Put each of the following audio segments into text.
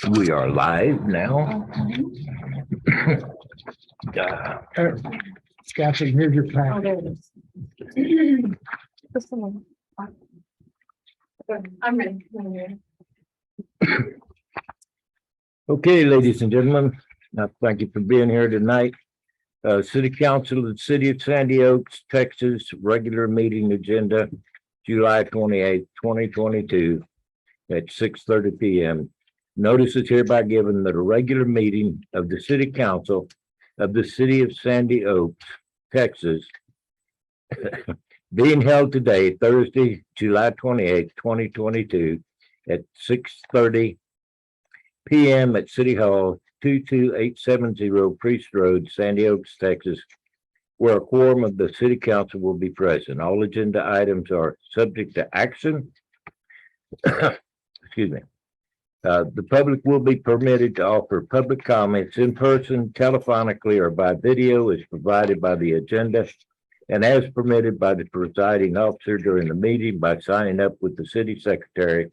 We are live now. Scotty, here's your Oh, plan. there it is. Just a moment. I'm ready. Okay, ladies and gentlemen, thank you for being here tonight. City Council of the City of Sandy Oaks, Texas, regular meeting agenda, July 28th, 2022 at 6:30 p.m. Notice is hereby given that a regular meeting of the City Council of the City of Sandy Oaks, Texas, being held today, Thursday, July 28th, 2022 at 6:30 p.m. at City Hall, 22870 Priest Road, Sandy Oaks, Texas, where a quorum of the City Council will be present. All agenda items are subject to action. Excuse me. The public will be permitted to offer public comments in person, telephonically, or by video as provided by the agenda and as permitted by the presiding officer during the meeting by signing up with the city secretary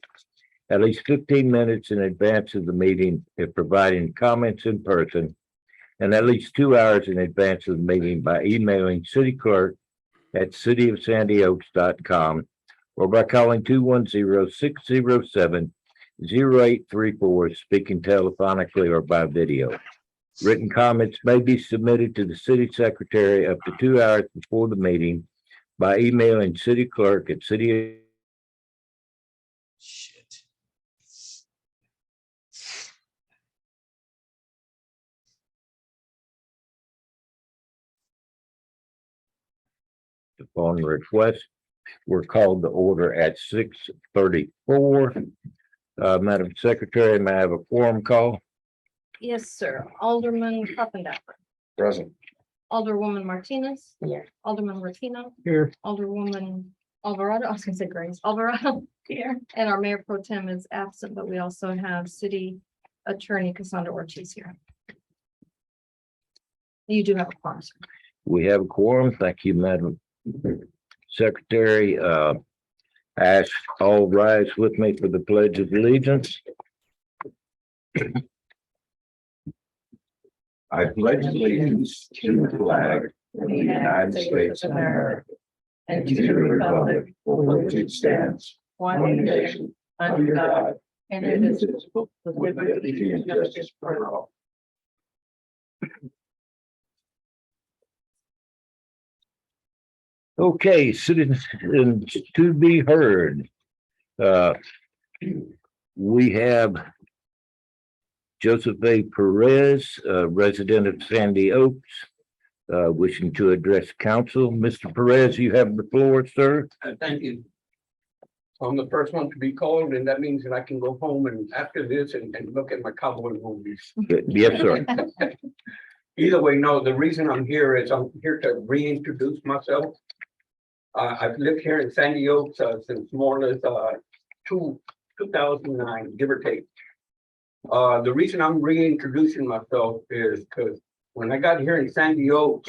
at least 15 minutes in advance of the meeting if providing comments in person, and at least 2 hours in advance of the meeting by emailing city clerk at cityofsandyoaks.com or by calling 210-607-0834, speaking telephonically or by video. Written comments may be submitted to the city secretary up to 2 hours before the meeting by emailing city clerk at city. Shit. Upon request, we're called to order at 6:34. Madam Secretary, may I have a quorum call? Yes, sir. Alderman Kroppendapper, Present. Alderwoman Martinez. Here. Alderman Martino, Here, Alderwoman Alvarado, I was gonna say Grace, Alvarado here, and our Mayor Pro Tem is absent, but we also have City Attorney Cassandra Ortiz here. You do have a quorum, sir. We have a quorum. Thank you, Madam Secretary. Ask all rise with me for the Pledge of Allegiance. I pledge allegiance to the flag of the United States of America and to the republic for which it stands, one nation, under God, and indivisible, with liberty and justice for all. Okay, citizens to be heard. We have Joseph A. Perez, resident of Sandy Oaks, wishing to address council. Mr. Perez, you have the floor, sir. Thank you. I'm the first one to be called, and that means that I can go home and after this and look at my cowboy movies. Yes, sir. Either way, no, the reason I'm here is I'm here to reintroduce myself. I've lived here in Sandy Oaks since more or less 2009, give or take. The reason I'm reintroducing myself is because when I got here in Sandy Oaks,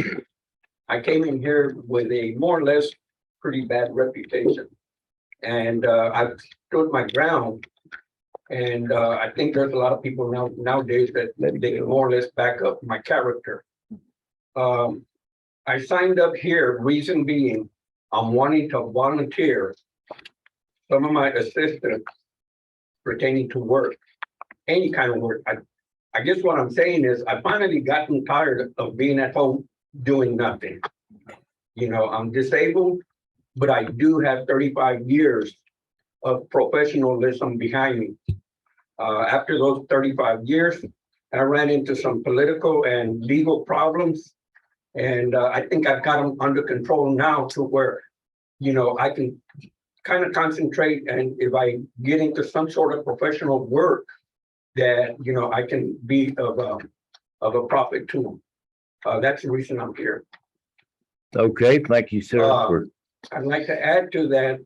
I came in here with a more or less pretty bad reputation. And I've stood my ground. And I think there's a lot of people nowadays that they can more or less back up my character. I signed up here, reason being, I'm wanting to volunteer some of my assistance pertaining to work, any kind of work. I guess what I'm saying is I finally gotten tired of being at home doing nothing. You know, I'm disabled, but I do have 35 years of professionalism behind me. After those 35 years, I ran into some political and legal problems. And I think I've got them under control now to where, you know, I can kind of concentrate. And if I get into some sort of professional work that, you know, I can be of a profit to them. That's the reason I'm here. Okay, thank you, sir. I'd like to add to that,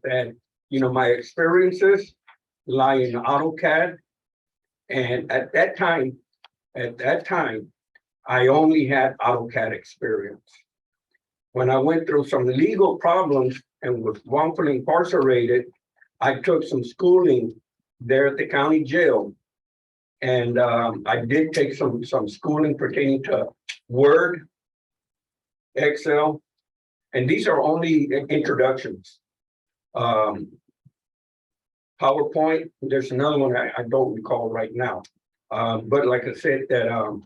you know, my experiences lie in AutoCAD. And at that time, I only had AutoCAD experience. When I went through some legal problems and was wrongfully incarcerated, I took some schooling there at the county jail. And I did take some schooling pertaining to Word, Excel, and these are only introductions. PowerPoint, there's another one I don't recall right now. But like I said, that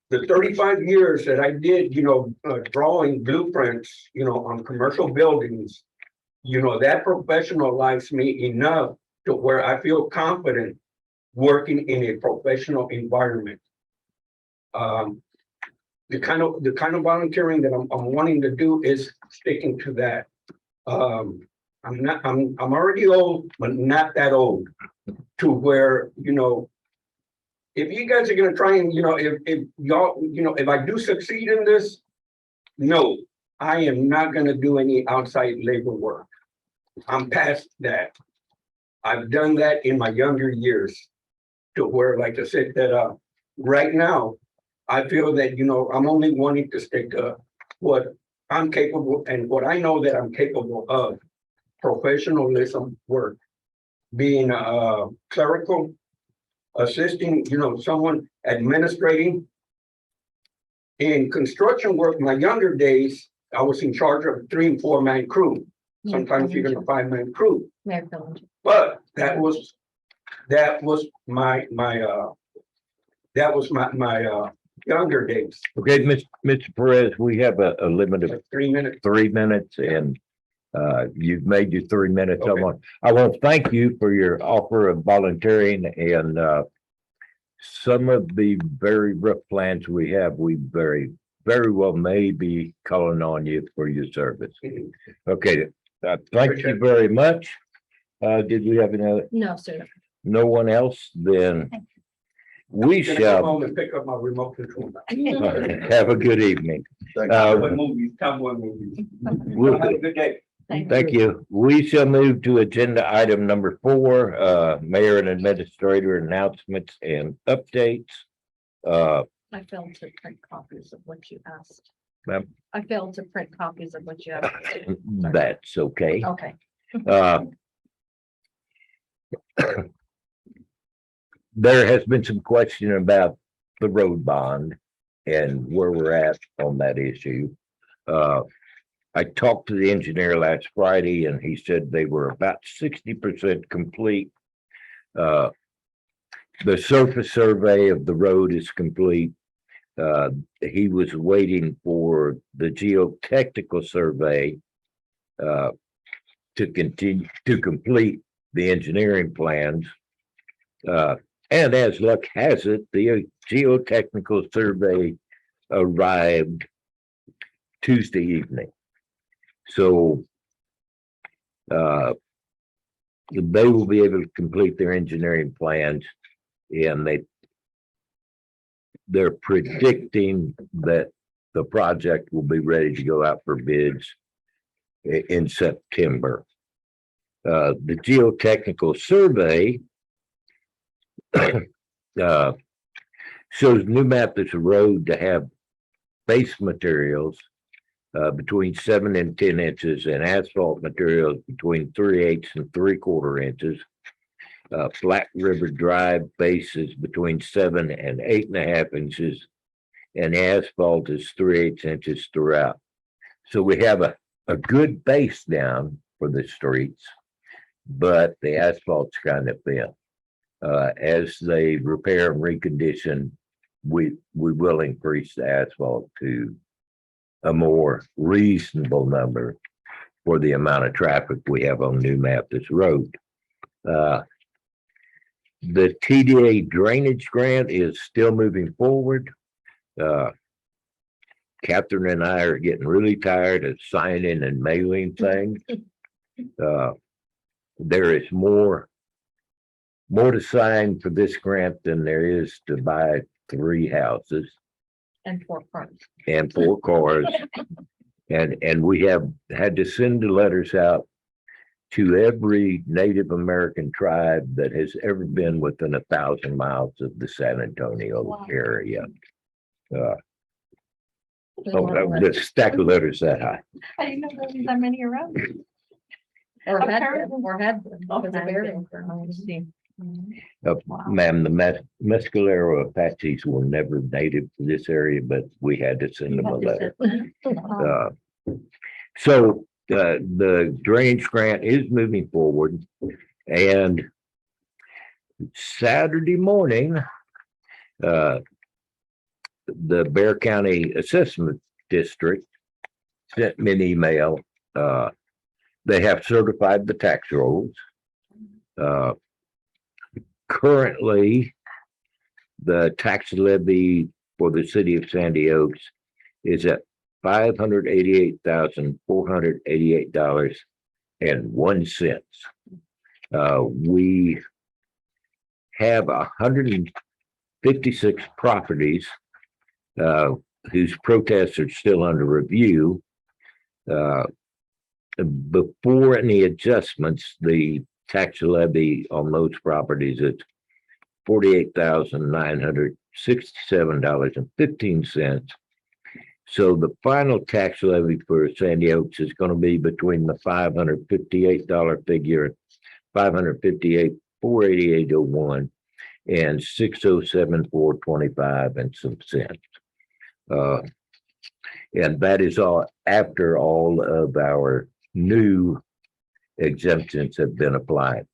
the 35 years that I did, drawing blueprints, on commercial buildings, that professionalized me enough to where I feel confident working in a professional environment. The kind of volunteering that I'm wanting to do is sticking to that. I'm already old, but not that old to where, if you guys are gonna try and, if y'all, if I do succeed in this, no, I am not gonna do any outside labor work. I'm past that. I've done that in my younger years to where, like I said, that right now, I feel that, I'm only wanting to stick to what I'm capable and what I know that I'm capable of. Professionalism work, being clerical, assisting, someone administrating. In construction work, my younger days, I was in charge of a 3 and 4 man crew, sometimes even a 5-man crew. Mayor Fillinger. But that was my younger days. Okay, Mr. Perez, we have a limit of Like 3 minutes. 3 minutes and you've made your 3 minutes. Okay. I want to thank you for your offer of volunteering and some of the very rough plans we have, we very well may be calling on you for your service. Okay, thank you very much. Did we have another? No, sir. No one else? Then we I'm gonna go shall home and pick up my remote control. have a good evening. Cowboy movies. We'll- Have a good day. Thank you. We shall move to agenda item number 4, mayor and administrator announcements and updates. I failed to print copies of what you asked. Ma'am? I failed to print copies of what you asked. That's okay. Okay. Uh, There has been some question about the road bond and where we're at on that issue. I talked to the engineer last Friday and he said they were about 60% complete. The surface survey of the road is complete. He was waiting for the geotechnical survey to continue to complete the engineering plans. And as luck has it, the geotechnical survey arrived Tuesday evening. So they will be able to complete their engineering plans and they're predicting that the project will be ready to go out for bids in September. The geotechnical survey shows New Mathis Road to have base materials between 7 and 10 inches and asphalt materials between 3/8 and 3/4 inches. Flat River Drive base is between 7 and 8.5 inches and asphalt is 3/8 inches throughout. So we have a good base down for the streets, but the asphalt's kind of thin. As they repair and recondition, we will increase the asphalt to a more reasonable number for the amount of traffic we have on New Mathis Road. The TDA drainage grant is still moving forward. Catherine and I are getting really tired of signing and mailing things. There is more to sign for this grant than there is to buy 3 houses And 4 cars. and 4 cars. And we have had to send the letters out to every Native American tribe that has ever been within 1,000 miles of the San Antonio Wow. area. The stack of letters that high. I didn't know there was that many around. Or had been, because of burial ground. Ma'am, the Mescalero Apaches were never native to this area, but we had to send them a letter. Uh, So the drainage grant is moving forward, and Saturday morning, the Bear County Assessment District sent me an email. They have certified the tax rolls. Currently, the tax levy for the city of Sandy Oaks is at $588,488.01. We have 156 properties whose protests are still under review. Before any adjustments, the tax levy on those properties is $48,967.15. So the final tax levy for Sandy Oaks is going to be between the $558 figure, $558,488.01 and $607,425 and some cents. And that is all after all of our new exemptions have been applied.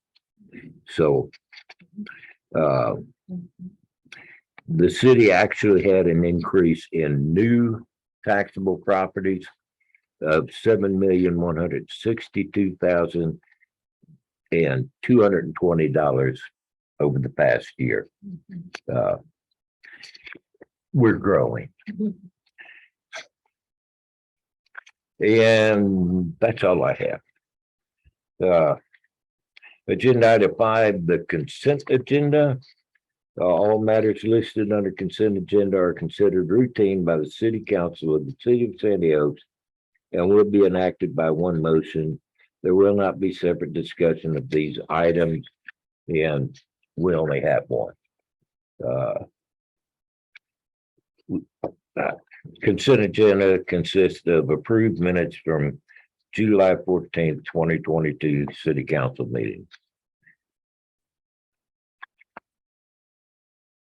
So the city actually had an increase in new taxable properties of $7,162,220 over the past year. We're growing. And that's all I have. Agenda item 5, the consent agenda. All matters listed under consent agenda are considered routine by the city council of the city of Sandy Oaks and will be enacted by one motion. There will not be separate discussion of these items, and we only have one. Consent agenda consists of approved minutes from July 14th, 2022 city council meetings.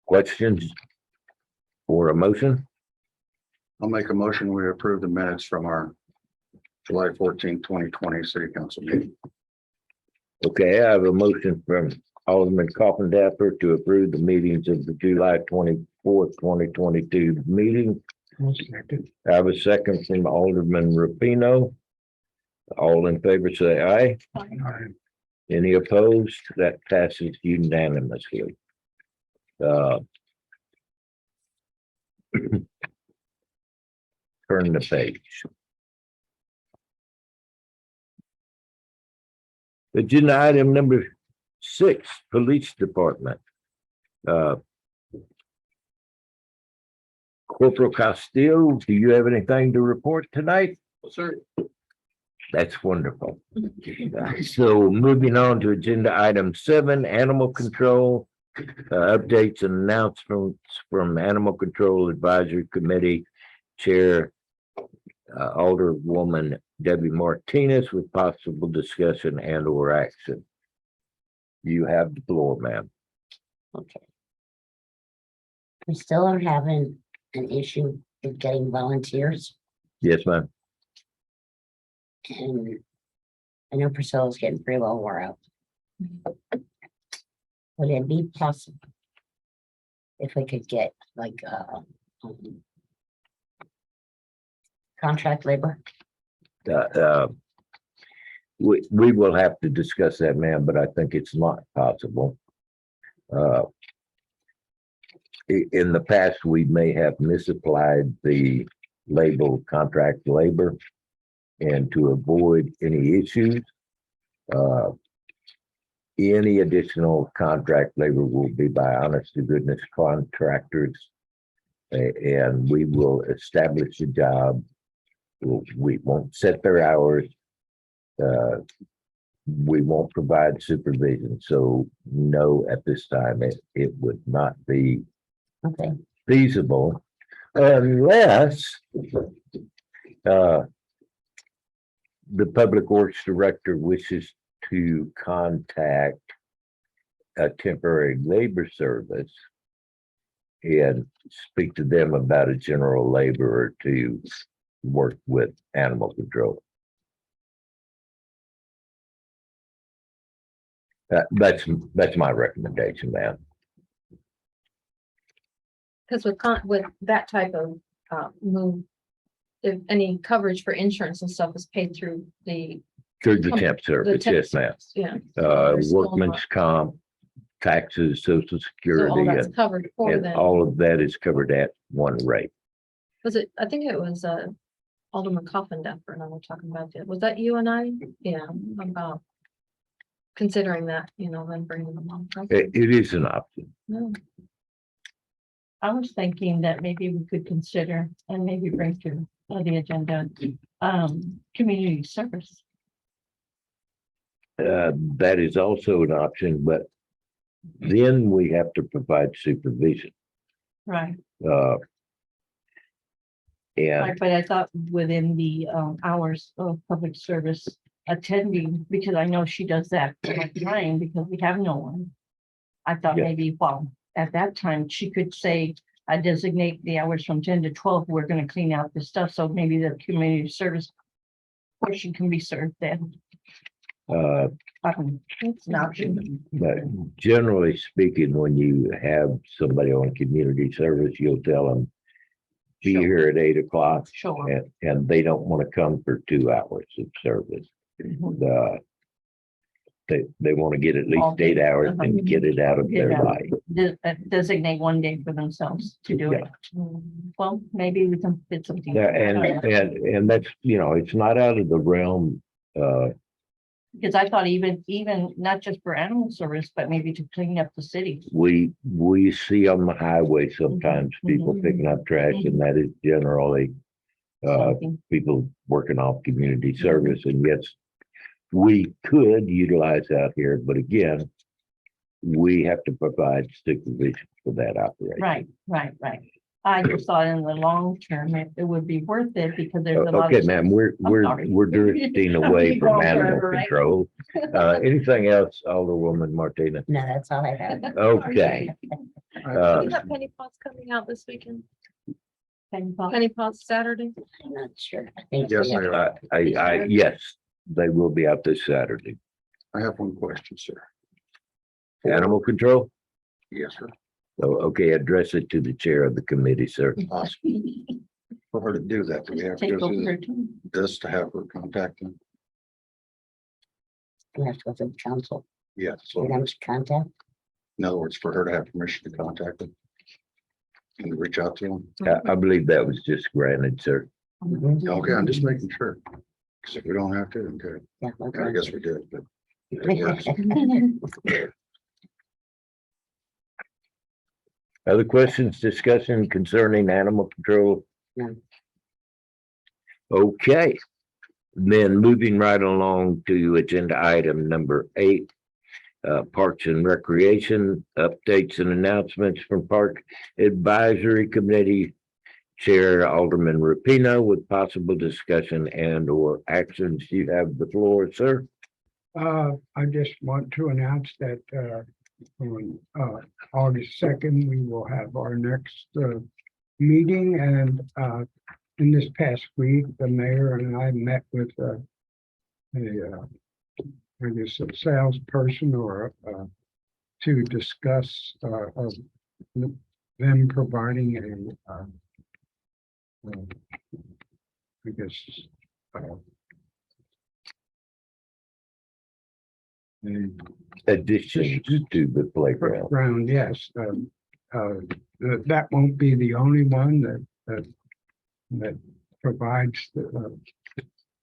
Questions or a motion? I'll make a motion. We approve the minutes from our July 14th, 2020 city council meeting. Okay, I have a motion from Alderman Coffin-Dapper to approve the meetings of the July 24th, 2022 meeting. I have a second from Alderman Rapino. All in favor, say aye. Any opposed? That passes unanimously. Turn the page. Agenda item number 6, Police Department. Corporal Castillo, do you have anything to report tonight? Sir. That's wonderful. So moving on to agenda item 7, animal control. Updates and announcements from Animal Control Advisory Committee Chair Alderwoman Debbie Martinez with possible discussion and or action. You have the floor, ma'am. Okay. We still are having an issue with getting volunteers, Yes, ma'am. and I know Priscilla's getting pretty well wore out. Would it be possible if we could get like contract labor? We will have to discuss that, ma'am, but I think it's not possible. In the past, we may have misapplied the label contract labor, and to avoid any issues, any additional contract labor will be by honest to goodness contractors, and we will establish a job. We won't set their hours. We won't provide supervision. So no, at this time, it would not be Okay, feasible unless the Public Works Director wishes to contact a temporary labor service and speak to them about a general laborer to work with animal control. That's my recommendation, ma'am. Because with that type of move, if any coverage for insurance and stuff is paid through the Through the temp service, temp yes, ma'am. service, yeah. They're still not- Workman's comp, taxes, social So all security, that's and, covered for and them. all of that is covered at one rate. Was it, I think it was Alderman Coffin-Duffer and I were talking about that. Was that you and I? Yeah, about considering that, then bringing them on. It is an option. No. I was thinking that maybe we could consider and maybe bring to the agenda, community service. That is also an option, but then we have to provide supervision. Right. And Like, but I thought within the hours of public service attending, because I know she does that like mine, because we have no one. I thought Yeah. maybe, well, at that time, she could say, I designate the hours from 10 to 12, we're gonna clean out this stuff, so maybe the community service portion can be served then. It's an option. but generally speaking, when you have somebody on community service, you'll tell them, be Sure. here at 8 o'clock, Sure. and they don't want to come for 2 hours of service. Mhm. They want to get at least All day. 8 hours Uh-huh. and get it out of Get their out. life. Designate one day for themselves to do it. Well, maybe we can fit something. Yeah, and that's, it's not out of the realm. Because I thought even not just for animal service, but maybe to clean up the city. We see on the highway sometimes people Mhm. picking up trash, and that is generally Something. people working off community service. And yes, we could utilize out here, but again, we have to provide supervision for that operation. Right. I just thought in the long term, it would be worth it because there's a lot Okay, of. ma'am, we're sorry. drifting away Keep from going animal forever, right? control. Anything else, Alderwoman Martina? No, that's all I have. Okay. You got Penny Pots coming out this weekend? Penny Pots Saturday? I'm not sure. I think. Yes, we have- Yes, they will be out this Saturday. I have one question, sir. Animal control? Yes, sir. Oh, okay, address it to the chair of the committee, sir. Awesome. For her to do that, do we have to Take go through over too. this to have her contact them? We have to go through council. Yes, For so them to contact. in other words, for her to have permission to contact them and reach out to them. I believe that was just granted, sir. Okay, I'm just making sure. Because if we don't have to, okay, Yeah, I okay. guess we did, but Other questions, discussion concerning animal control? No. Okay, then moving right along to agenda item number 8. Parks and Recreation updates and announcements from Park Advisory Committee Chair Alderman Rapino with possible discussion and or actions. You have the floor, sir. I just want to announce that on August 2nd, we will have our next meeting, and in this past week, the mayor and I met with I guess a salesperson or to discuss of them providing I guess Additions to the playground. Ground, yes. That won't be the only one that provides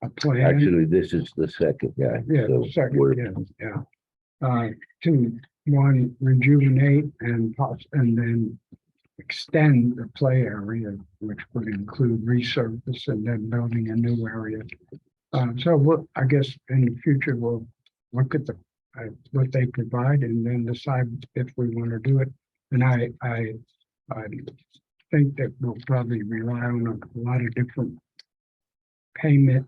a plan. Actually, this is the second guy. Yeah, so second, we're- yeah. To one, rejuvenate and then extend the play area, which would include resurface and then building a new area. So I guess in the future, we'll look at what they provide and then decide if we want to do it. And I think that we'll probably rely on a lot of different payment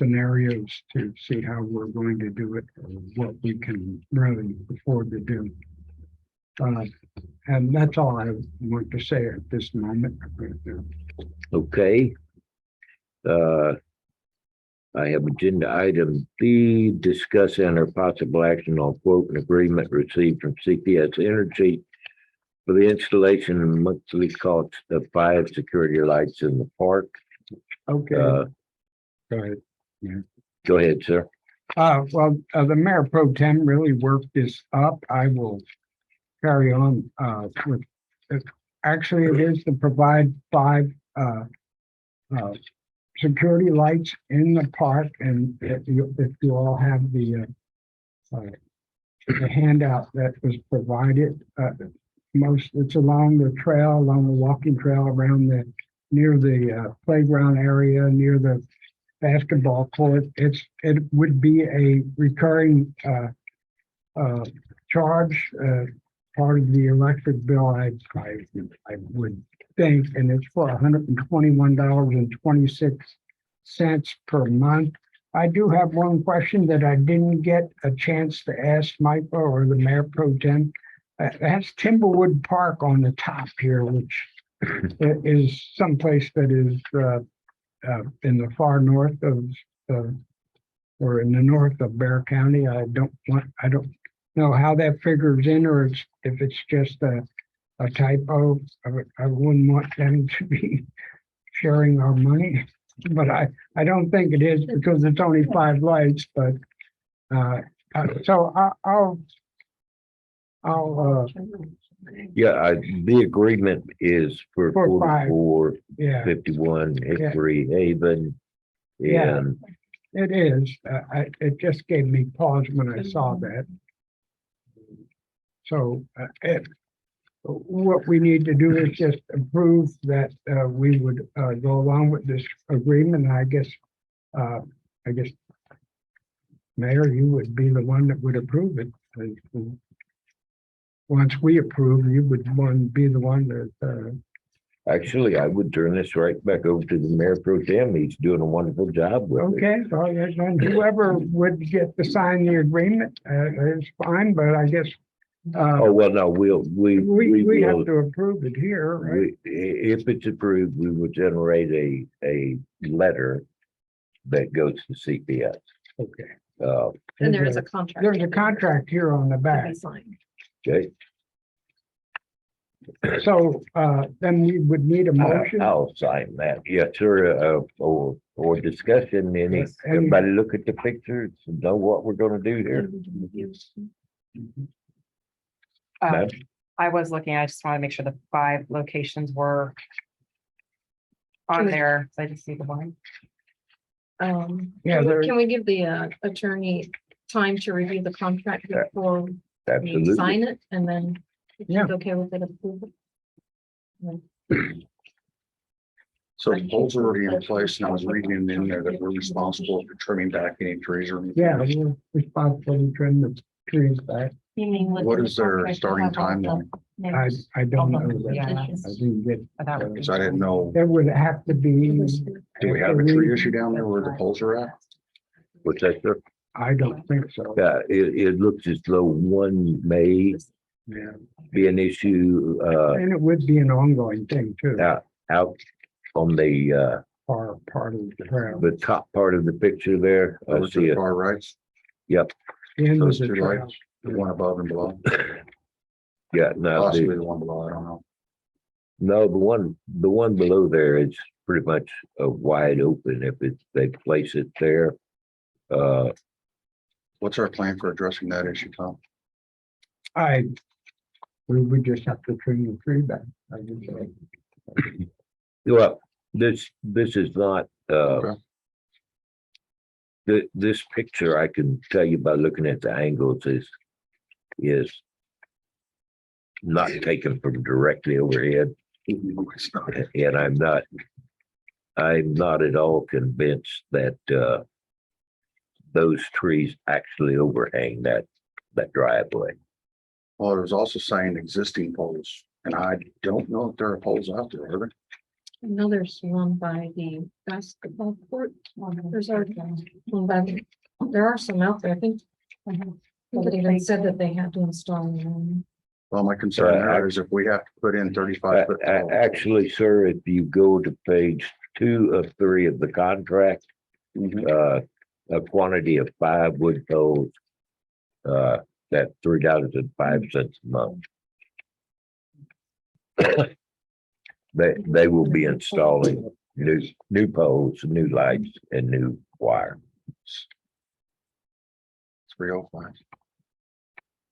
scenarios to see how we're going to do it, or what we can really afford to do. And that's all I want to say at this moment. Okay. I have agenda item B, discuss enter possible action on quote and agreement received from CPS Energy for the installation and monthly cost of 5 security lights in the park. Okay, Uh, go ahead. Go ahead, sir. Well, the mayor pro tem really worked this up. I will carry on, with, actually, it is to provide 5, security lights in the park, and if you all have the handout that was provided, it's along the trail, along the walking trail around near the playground area, near the basketball court. It would be a recurring charge, part of the electric bill, I would think, and it's for $121.26 per month. I do have one question that I didn't get a chance to ask Michael or the mayor pro tem. That's Timberwood Park on the top here, which is someplace that is in the far north of, or in the north of Bear County. I don't know how that figures in, or if it's just a typo. I wouldn't want them to be sharing our money, but I don't think it is, because it's only 5 lights, but so I'll Yeah, the agreement is for For 5. 4451 Hickory Haven. Yeah. And it is. It just gave me pause when I saw that. So what we need to do is just approve that we would go along with this agreement. I guess, Mayor, you would be the one that would approve it. Once we approve, you would be the one that. actually, I would turn this right back over to the mayor pro tem. He's doing a wonderful job with it. Okay, so then whoever would get to sign the agreement is fine, but I guess Oh, well, no, we we will, have to approve it here, right? if it's approved, we will generate a letter that goes to CPS. Okay. And there is a contract. There's a contract here on the To back. be signed. Okay. So then we would need a motion. I'll sign that. Yes, sir. Or discussion. Everybody look at the pictures and know what we're gonna do here. Ma'am? I was looking, I just want to make sure the 5 locations were on Can we- there. So I just see the one. Yeah, there- Can we give the attorney time to review the contract before we Absolutely. sign it, and then if he's Yeah. okay with it, approve it? So the poles are already in place, and I was reading in there that we're responsible for trimming back any trees or anything. Yeah, we're responsible to trim the trees back. You mean with What the is their contract, starting have all time the on? names? I don't know Yeah, that. that's- I didn't get. that would be- Because I didn't know, There would have to be. do we have a tree issue down there where the poles are at? What's that, sir? I don't think so. Yeah, it looks as though one may Yeah, be an issue, and it would be an ongoing thing too, out on the part of the trail. the top part of the picture there. I Over to see the it. far right, The end of those the 2 trail. lights, the one above and below, Yeah, no, possibly the one below, I don't know. no, the one below there is pretty much wide open if they place it there. What's our plan for addressing that issue, Tom? We would just have to trim the tree back. I would say. Well, this is not, Okay. this picture, I can tell you by looking at the angles is not taken from directly overhead. And I'm not at all convinced that, those trees actually overhang that driveway. Well, it was also saying existing poles, and I don't know if there are poles out there, are there? I know there's one by the basketball court. There's our one by the, there are some out there, I think. Somebody even said that they had to install them. Well, my concern there is if we have to put in 35 foot. poles. Actually, sir, if you go to page 2 of 3 of the contract, Mhm. a quantity of 5 wood poles, that's $3.05 a month. They will be installing new poles, new lights and new wire. 305.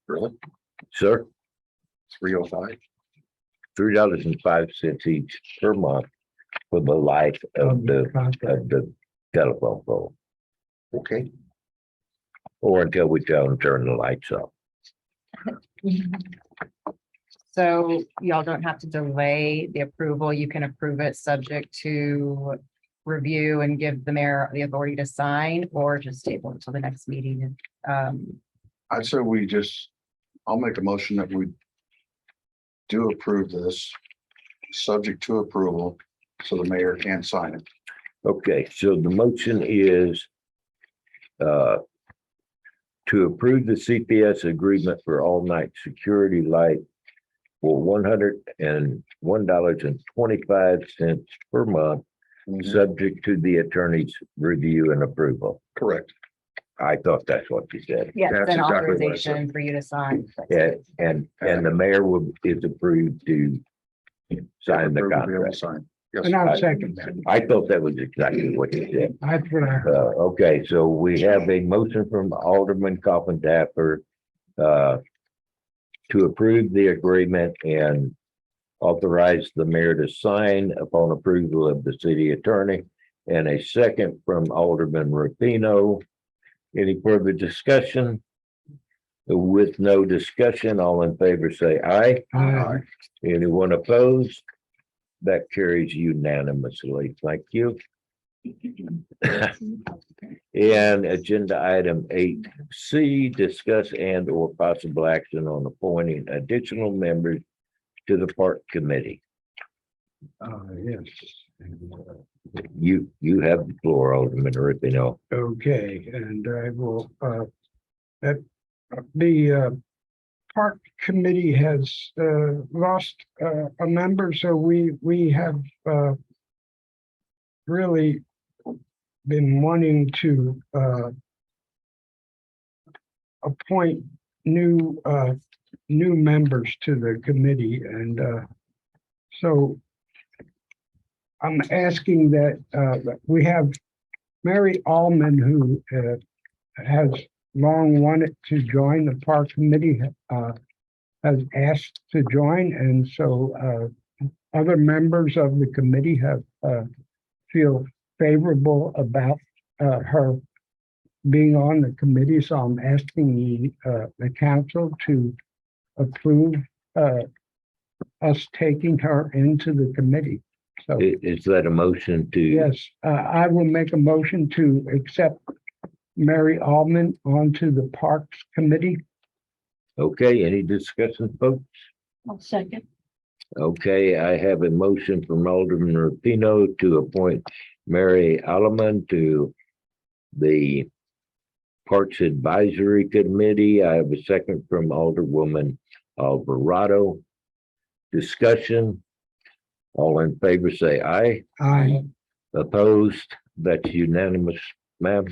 Really? Sir, 305? $3.05 each per month for the life of the telephone pole, Okay. or until we tell them to turn the lights off. So y'all don't have to delay the approval. You can approve it subject to review and give the mayor the authority to sign, or just table until the next meeting. I'd say I'll make a motion that we do approve this, subject to approval, so the mayor can sign it. Okay, so the motion is to approve the CPS agreement for all night security light for $101.25 per month, subject to the attorney's review and approval. Correct. I thought that's what you said. Yes, That's an exactly what I authorization for you to sign. And the mayor is approved to sign the Approve, be able to contract. sign. Yes. And I'll second that. I thought that was exactly what you said. That's what I heard. Okay, so we have a motion from Alderman Coffin-Dapper to approve the agreement and authorize the mayor to sign upon approval of the city attorney, and a second from Alderman Rapino. Any further discussion? With no discussion, all in favor say aye. Aye. Anyone opposed? That carries unanimously. Thank you. And agenda item 8C, discuss and or possible action on appointing additional members to the park committee. Yes. You have the floor, Alderman Rapino. Okay, and I will, the park committee has lost a member, so we have really been wanting to appoint new members to the committee, and so I'm asking that we have Mary Allman, who has long wanted to join the park committee, has asked to join, and so other members of the committee have feel favorable about her being on the committee. So I'm asking the council to approve us taking her into the committee. So Is that a motion to? yes, I will make a motion to accept Mary Allman onto the Parks Committee. Okay, any discussion, folks? I'll second. Okay, I have a motion from Alderman Rapino to appoint Mary Alleman to the Parks Advisory Committee. I have a second from Alderwoman Alvarado. Discussion. All in favor say aye. Aye. Opposed? That's unanimous, ma'am.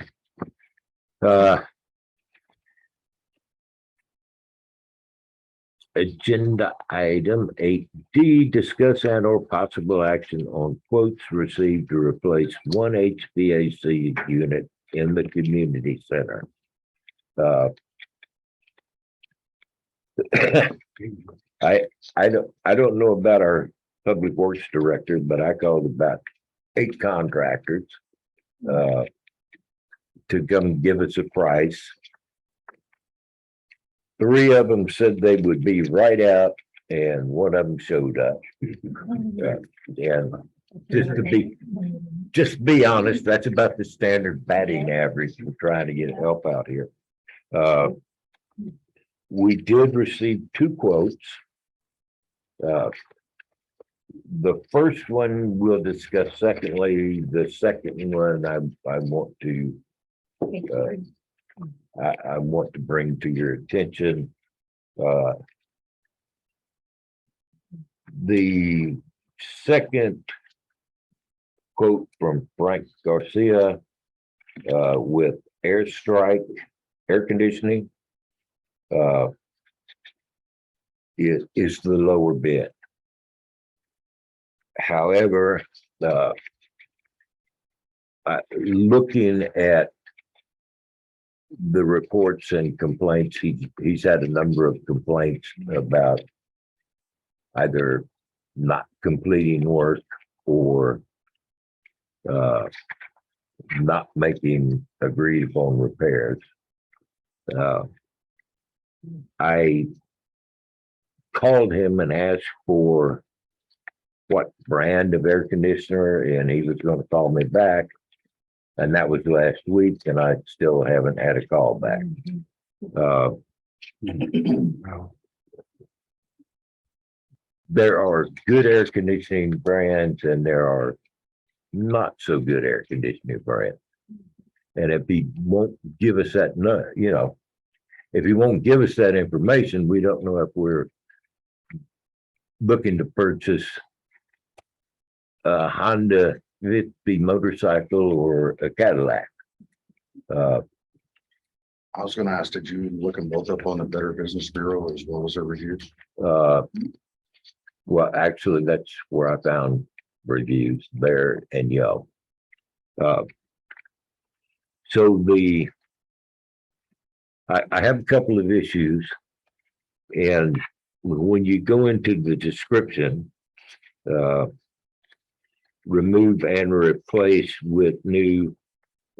Agenda item 8D, discuss and or possible action on quotes received to replace one HVAC unit in the community center. I don't know about our public works director, but I called about 8 contractors to come give us a price. 3 of them said they would be right out, and 1 of them showed up. And just be honest, that's about the standard batting average for trying to get help out here. We did receive 2 quotes. The first one we'll discuss secondly. The second one I want to, I want to bring to your attention. The second quote from Frank Garcia with Airstrike Air Conditioning is the lower bid. However, looking at the reports and complaints, he's had a number of complaints about either not completing work or not making agreed upon repairs. I called him and asked for what brand of air conditioner, and he was going to call me back. And that was last week, and I still haven't had a call back. Well, There are good air conditioning brands and there are not so good air conditioning brands. And if he won't give us that, if he won't give us that information, we don't know if we're looking to purchase a Honda 50 motorcycle or a Cadillac. I was gonna ask, did you look them both up on the Better Business Bureau as well as their reviews? Well, actually, that's where I found reviews there and Yelp. So I have a couple of issues, and when you go into the description, remove and replace with new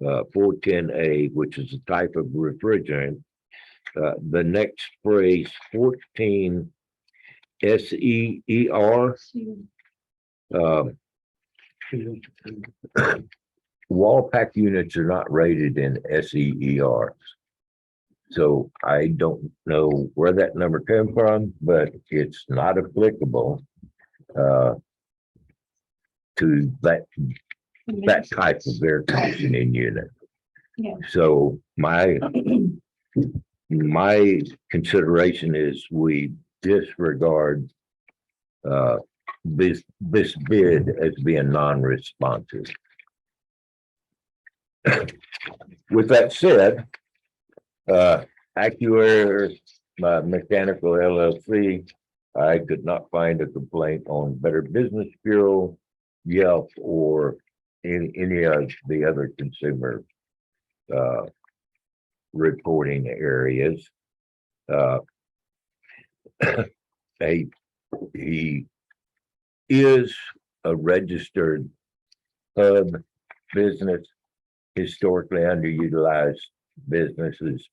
410A, which is a type of refrigerant. The next phrase, 14 SEER. Wall pack units are not rated in SEERs. So I don't know where that number came from, but it's not applicable to that type of air conditioning unit. Yeah. So my consideration is we disregard this bid as being non-responsive. With that said, AccuAir Mechanical LLC, I could not find a complaint on Better Business Bureau, Yelp, or any of the other consumer reporting areas. He is a registered hub business, historically underutilized businesses.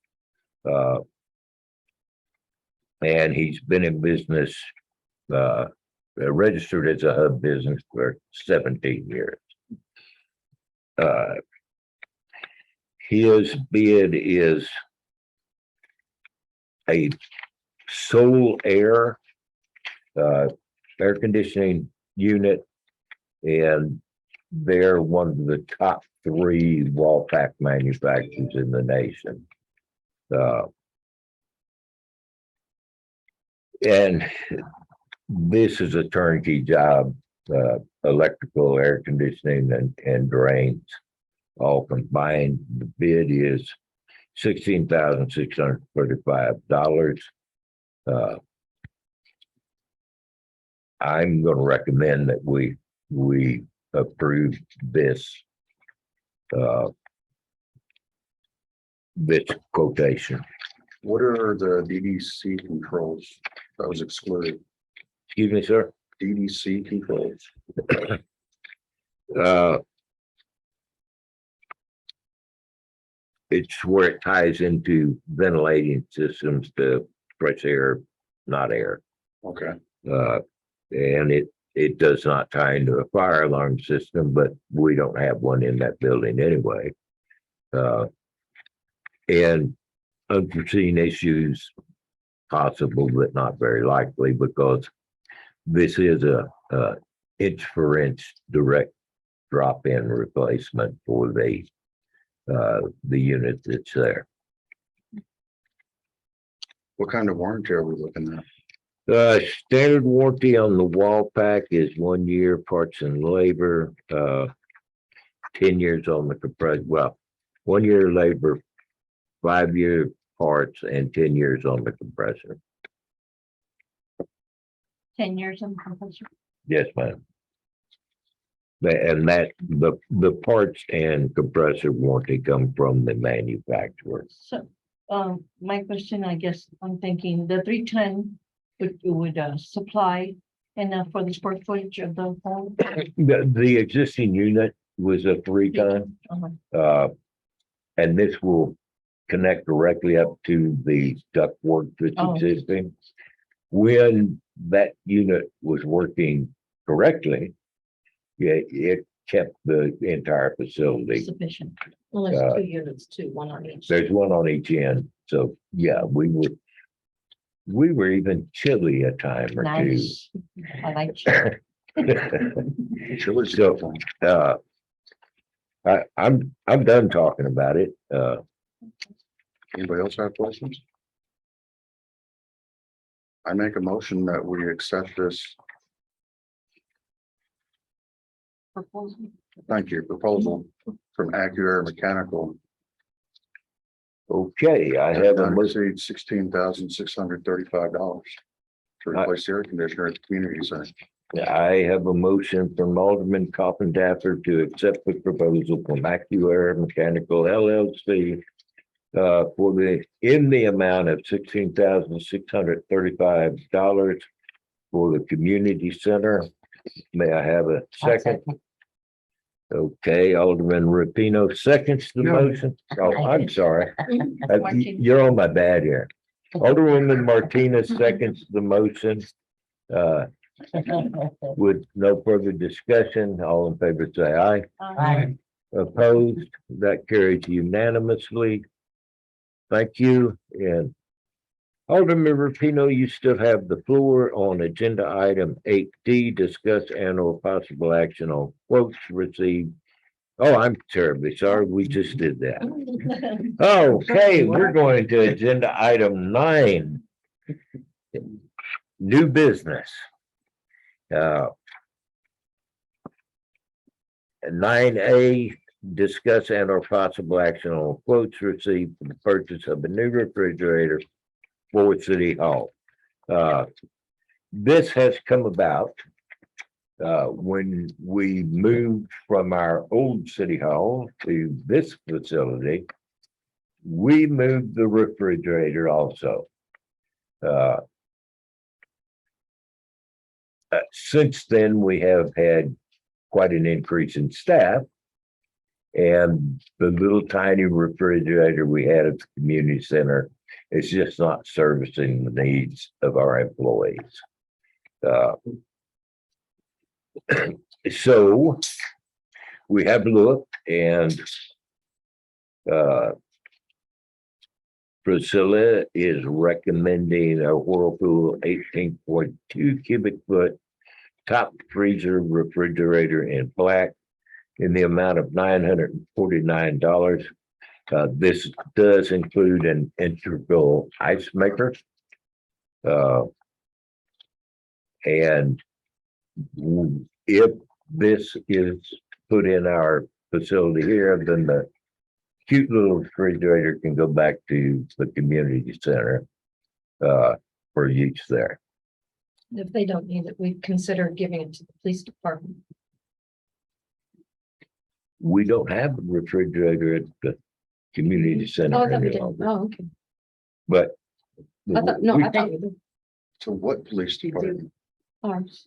And he's been in business, registered as a hub business for 17 years. His bid is a Soul Air air conditioning unit, and they're one of the top 3 wall pack manufacturers in the nation. And this is a turnkey job, electrical, air conditioning, and drains all combined. The bid is $16,635. I'm going to recommend that we approve this this quotation. What are the DDC controls that was excluded? Excuse me, sir. DDC controls. It's where it ties into ventilating systems to fresh air, not air. Okay, And it does not tie into a fire alarm system, but we don't have one in that building anyway. And unforeseen issues possible, but not very likely, because this is a inch for inch direct drop-in replacement for the unit that's there. What kind of warranty are we looking at? Standard warranty on the wall pack is 1 year parts and labor, 10 years on the compressor. Well, 1 year labor, 5 year parts and 10 years on the compressor. 10 years on compressor. Yes, ma'am. And that, the parts and compressor warranty come from the manufacturer. So, my question, I guess, I'm thinking the 310 would supply enough for the square footage of the home. The existing unit was a 3-ton, Uh-huh. and this will connect directly up to the ductwork that's Oh. existing. When that unit was working correctly, yeah, it kept the entire facility. Sufficient. Well, Uh, there's 2 units too, one on each. There's one on each end, so yeah, we were even chilly a time or two. Nice. I like you. Chili's So, good one. I'm done talking about it. Anybody else have questions? I make a motion that we accept this, Proposal. thank you, proposal from AccuAir Mechanical. Okay, I have a Not motion. exceed $16,635 to replace the air conditioner at the community center. I have a motion from Alderman Coffin-Daffer to accept the proposal from AccuAir Mechanical LLC in the amount of $16,635 for the community center. May I have a I'll second? Okay, Alderman Rapino seconds the No. motion. Oh, I'm sorry. Martin. You're on my bad here. Alderwoman Martinez seconds the motion. With no further discussion, all in favor say aye. Aye. Opposed, that carries unanimously. Thank you. And Alderman Rapino, you still have the floor on agenda item 8D, discuss and or possible action on quotes received. Oh, I'm terribly sorry. We just did that. Okay, we're going to agenda item 9. New business. 9A, discuss and or possible action on quotes received for the purchase of a new refrigerator for City Hall. This has come about when we moved from our old City Hall to this facility. We moved the refrigerator also. Since then, we have had quite an increase in staff. And the little tiny refrigerator we had at the community center is just not servicing the needs of our employees. So we have looked and Priscilla is recommending a Whirlpool 18.2 cubic foot top freezer refrigerator in black in the amount of $949. This does include an integral ice maker. And if this is put in our facility here, then the cute little refrigerator can go back to the community center for use there. If they don't need it, we consider giving it to the police department. We don't have a refrigerator at the community center Oh, I thought we any did. longer, Oh, okay. but I thought, no, we- I thought we did. To what police department? Ours.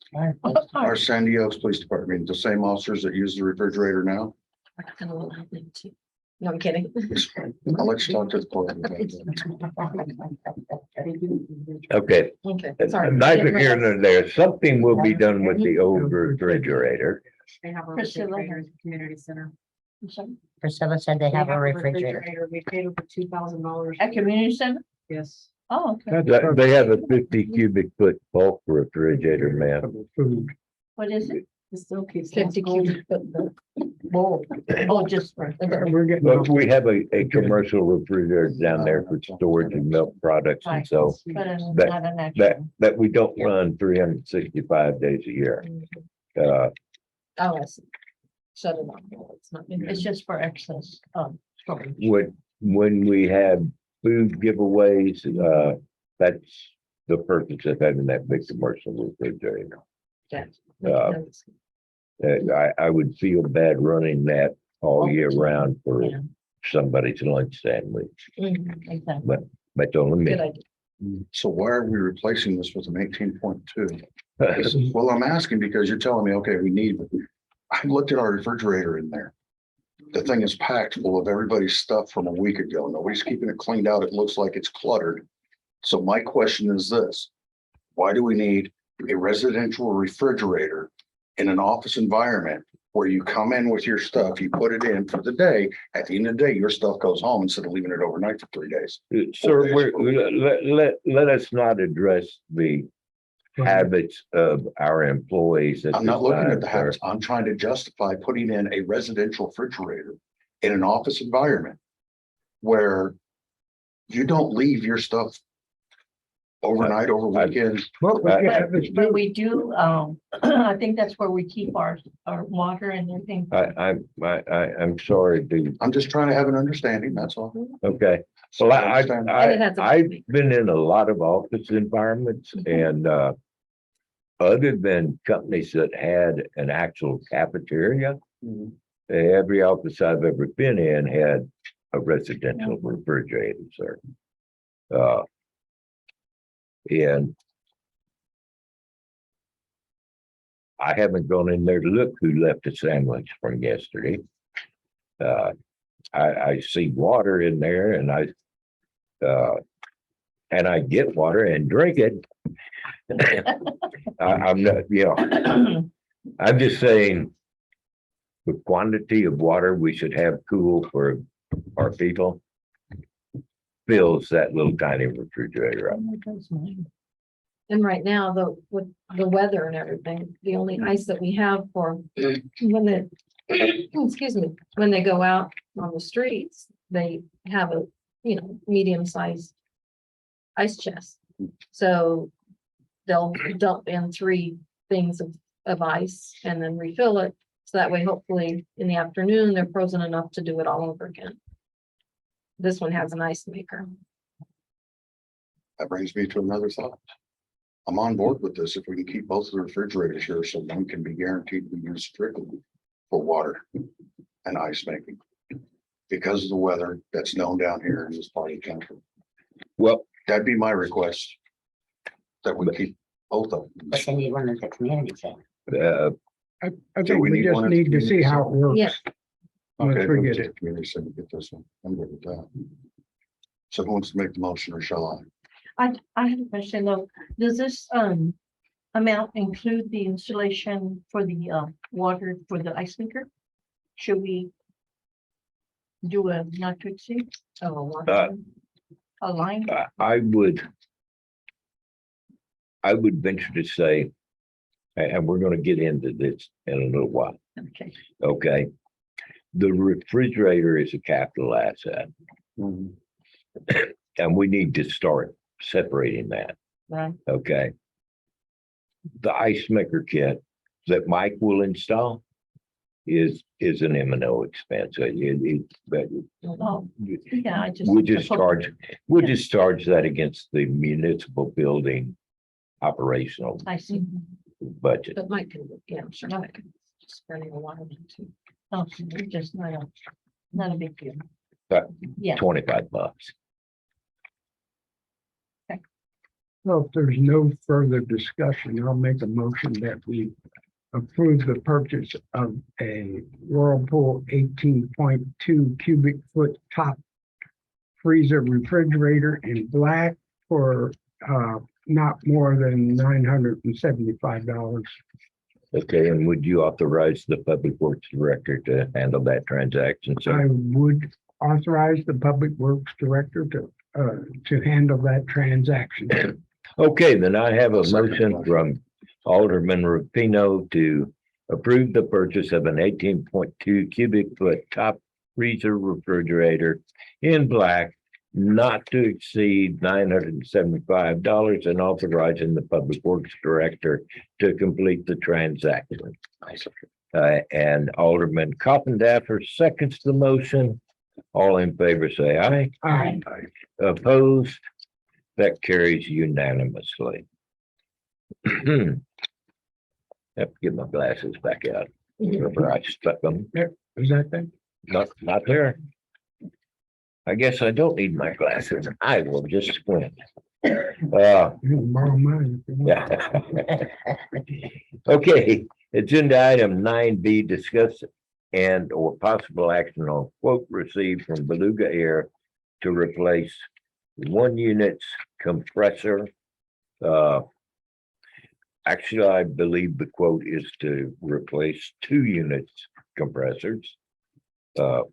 Our San Diego's Police Department, the same officers that use the refrigerator now? We're not gonna allow them to. No, I'm kidding. I'll let you talk to the court. okay. Okay, sorry. Neither here nor there. Something will be done with the old refrigerator. They have a Priscilla. refrigerator at the community center. I'm sorry. Priscilla said they have a refrigerator. We paid over $2,000. At community center? Yes. Oh, okay. They have a 50 cubic foot bulk refrigerator, man. Food. What is it? It still keeps. 50 cubic foot. Bowl. Oh, just for. We're getting. But we have a commercial refrigerator down there for storage of milk products and so But That- not an that, actual. that we don't run 365 days a year. Oh, I see. Shut it off. It's not. It's just for excess, storage. When we have food giveaways, that's the purpose of having that big commercial refrigerator. I would feel bad running that all year round for Yeah. somebody's lunch sandwich, Exactly. but only Good me. idea. So why are we replacing this with an 18.2? Well, I'm asking because you're telling me, okay, we need, I looked at our refrigerator in there. The thing is packed full of everybody's stuff from a week ago. Nobody's keeping it cleaned out. It looks like it's cluttered. So my question is this: why do we need a residential refrigerator in an office environment where you come in with your stuff, you put it in for the day, at the end of the day, your stuff goes home instead of leaving it overnight for 3 days? Sir, let us not address the habits of our employees. I'm not looking at the habits. I'm trying to justify putting in a residential refrigerator in an office environment where you don't leave your stuff overnight, over weekends. What we have is But we do, I think that's where we keep our water and everything. I'm sorry, dude. I'm just trying to have an understanding, that's all. Okay. So Well, I understand. And it has a- I've been in a lot of office environments and, other than companies that had an actual cafeteria, Mhm. every office I've ever been in had a residential refrigerator, sir. And I haven't gone in there to look who left a sandwich from yesterday. I see water in there and I get water and drink it. I'm not, I'm just saying the quantity of water we should have cool for our people fills that little tiny refrigerator up. And right now, with the weather and everything, the only ice that we have for when they, excuse me, when they go out on the streets, they have a, medium-sized ice chest. So they'll dump in 3 things of ice and then refill it. So that way, hopefully, in the afternoon, they're frozen enough to do it all over again. This one has an ice maker. That brings me to another thought. I'm on board with this if we can keep both of the refrigerators here so one can be guaranteed to be used strictly for water and ice making. Because of the weather that's known down here in this part of the country. Well, That'd be my request. That we keep both of them. But they need one at the community center. I So think we we need just one at the need to see how it works. Yeah. Okay, Let's we'll forget take it. community center, get this one. I'm good with that. So who wants to make the motion or shall I have a question though. Does this amount include the installation for the water for the ice maker? Should we do a not to exceed? A line? I would venture to say, and we're gonna get into this in a little while, Okay. okay? The refrigerator is a capital asset, I? and we need to start separating that, Right. okay? The ice maker kit that Mike will install is an M and O expense. But Oh, yeah, I just. we'll just charge that against the municipal building operational I see. budget. But Mike can, I'm sure Mike can spending a while too. Oh, it's just not a big deal. But Yeah. $25. So if there's no further discussion, I'll make a motion that we approve the purchase of a Whirlpool 18.2 cubic foot top freezer refrigerator in black for not more than $975. Okay, and would you authorize the Public Works Director to handle that transaction? So, I would authorize the Public Works Director to handle that transaction. okay, then I have a I'll second the motion motion. from Alderman Rapino to Approve the purchase of an 18.2 cubic foot top freezer refrigerator in black not to exceed $975 and authorizing the Public Works Director to complete the transaction. And Alderman Coppendaffer seconds the motion. All in favor, say aye. Aye. Opposed? That carries unanimously. Have to get my glasses back out. Remember I stuck them, Is that thing? not there. I guess I don't need my glasses. I will just squint. You can borrow mine. if you want. Yeah. Okay, agenda item 9B, discuss and or possible action on quote received from Beluga Air to replace 1 unit's compressor. Actually, I believe the quote is to replace 2 units compressors. Both,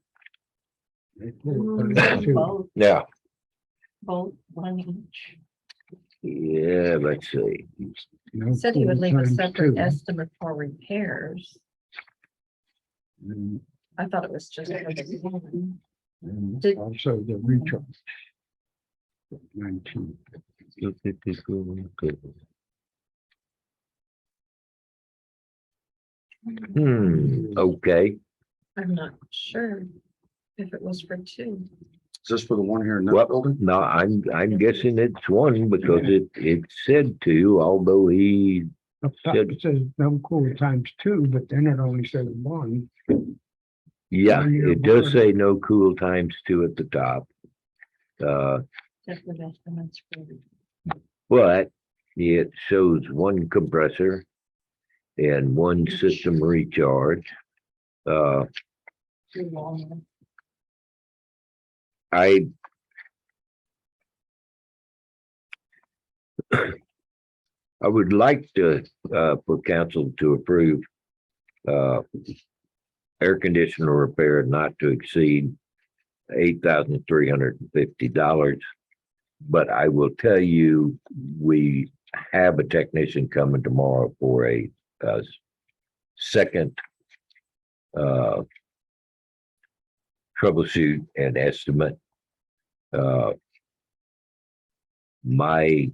Yeah, both, one each. yeah, let's see. No Said he would leave a times separate two. estimate for repairs. And- I thought it was just for the one. and Did- Also the recharge. 19. Okay, I'm not sure if it was for 2. Is this for the one here in that well, building? no, I'm guessing it's 1 because it said 2, although he, Up top it says no cool times 2, but then it only says 1. yeah, On your it does board. say no cool times 2 at the top. Just the estimates for. But it shows 1 compressor and 1 system recharge. Too long. I would like to, for council to approve, air conditioner repair not to exceed $8,350. But I will tell you, we have a technician coming tomorrow for a second troubleshoot and estimate. My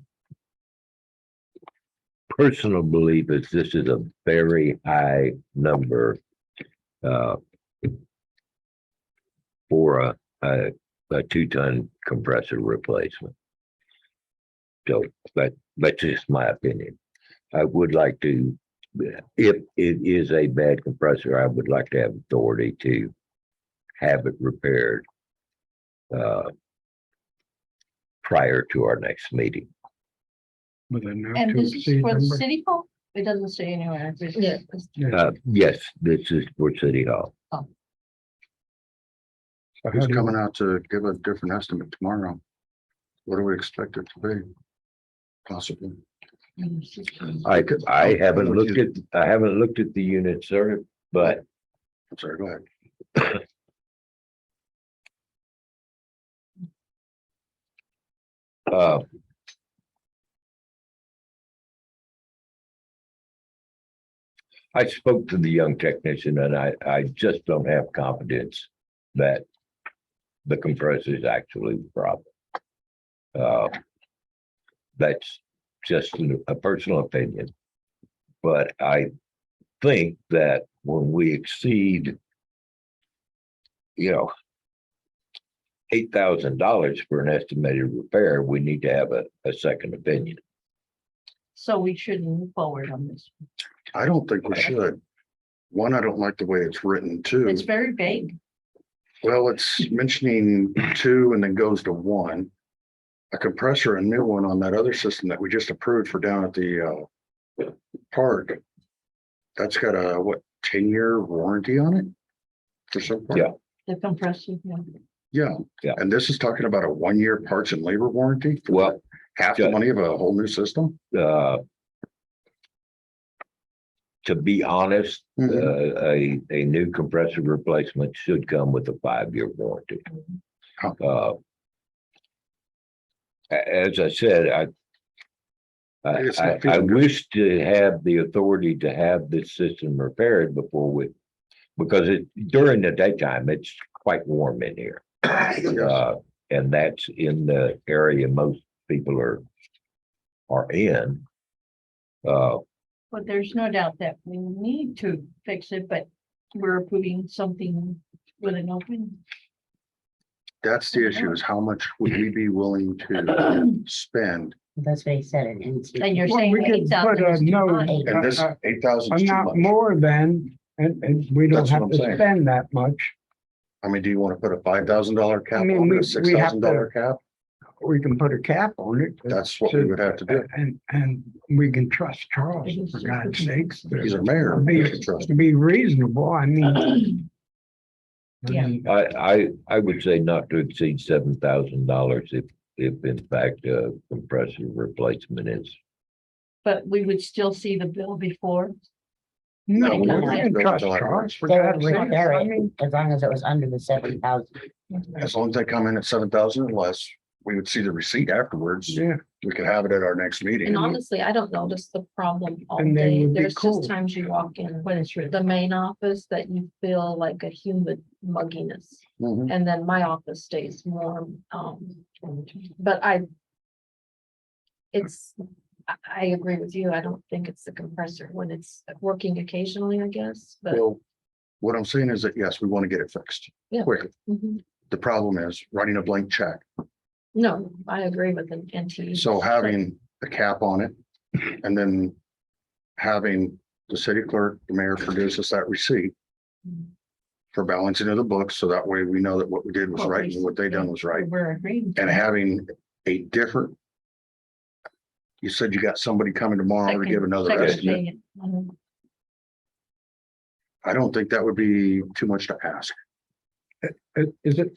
personal belief is this is a very high number for a 2-ton compressor replacement. So that's just my opinion. I would like to, if it is a bad compressor, I would like to have authority to have it repaired prior to our next meeting. With a not And to this is exceed for the number. city hall? It doesn't say anywhere. Yeah. Yes, this is for City Hall. So how Who's do you- coming out to give a different estimate tomorrow? What do we expect it to be? Possibly. I haven't looked at the unit, sir, but I'm sorry, go ahead. I spoke to the young technician and I just don't have confidence that the compressor is actually the problem. That's just a personal opinion. But I think that when we exceed, $8,000 for an estimated repair, we need to have a second opinion. So we shouldn't move forward on this. I don't think we should. One, I don't like the way it's written. Two, It's very vague. well, it's mentioning 2 and then goes to 1. A compressor, a new one on that other system that we just approved for down at the park. That's got a, 10-year warranty on it? For some part? Yeah. The compressor. Yeah. Yeah. And this is talking about a 1-year parts and labor warranty? for Well, half the yeah. money of a whole new system? To be honest, Mhm. a new compressor replacement should come with a 5-year warranty. Huh. As I said, It's not I feeling good. wish to have the authority to have this system repaired before because during the daytime, it's quite warm in here. And that's in the area most people are in. But there's no doubt that we need to fix it, but we're approving something with an open. That's the issue, is how much would we be willing to spend? That's what he said. And And you're Well, saying we could 8,000 put a is too note, much. And this 8,000 is too not much. more than, and we don't That's what have I'm to saying. spend that much. I mean, do you want to put a $5,000 cap I mean, on it, we a have $6,000 cap? We can put a cap on it. That's what we would have to do. And we can trust Charles, for God's sakes. He's a mayor. To be reasonable, I mean. Yeah. I would say not to exceed $7,000 if in fact compressor replacement is. But we would still see the bill before. No, we we don't can go trust until Charles, for they would God's sakes. repair I it mean, as long as it was under the 7,000. As long as they come in at 7,000 or less, we would see the receipt afterwards. yeah, We could have it at our next meeting. And honestly, I don't notice the problem all And they day. would be There's cool. just times you walk in when it's the main office that you feel like a humid mugginess. Mhm. And then my office stays warm. But I agree with you. I don't think it's the compressor when it's working occasionally, I guess, but. Well, what I'm saying is that, yes, we want to get it fixed Yeah. quickly. Mhm. The problem is writing a blank check. No, I agree with an NT. So having a cap on it and then having the city clerk, the mayor produce us that receipt for balancing of the books. So that way we know that what we did was right and what they done was right. We're agreeing. And having a different. You said you got somebody coming tomorrow to give another Second estimate. opinion. Mhm. I don't think that would be too much to ask. is it,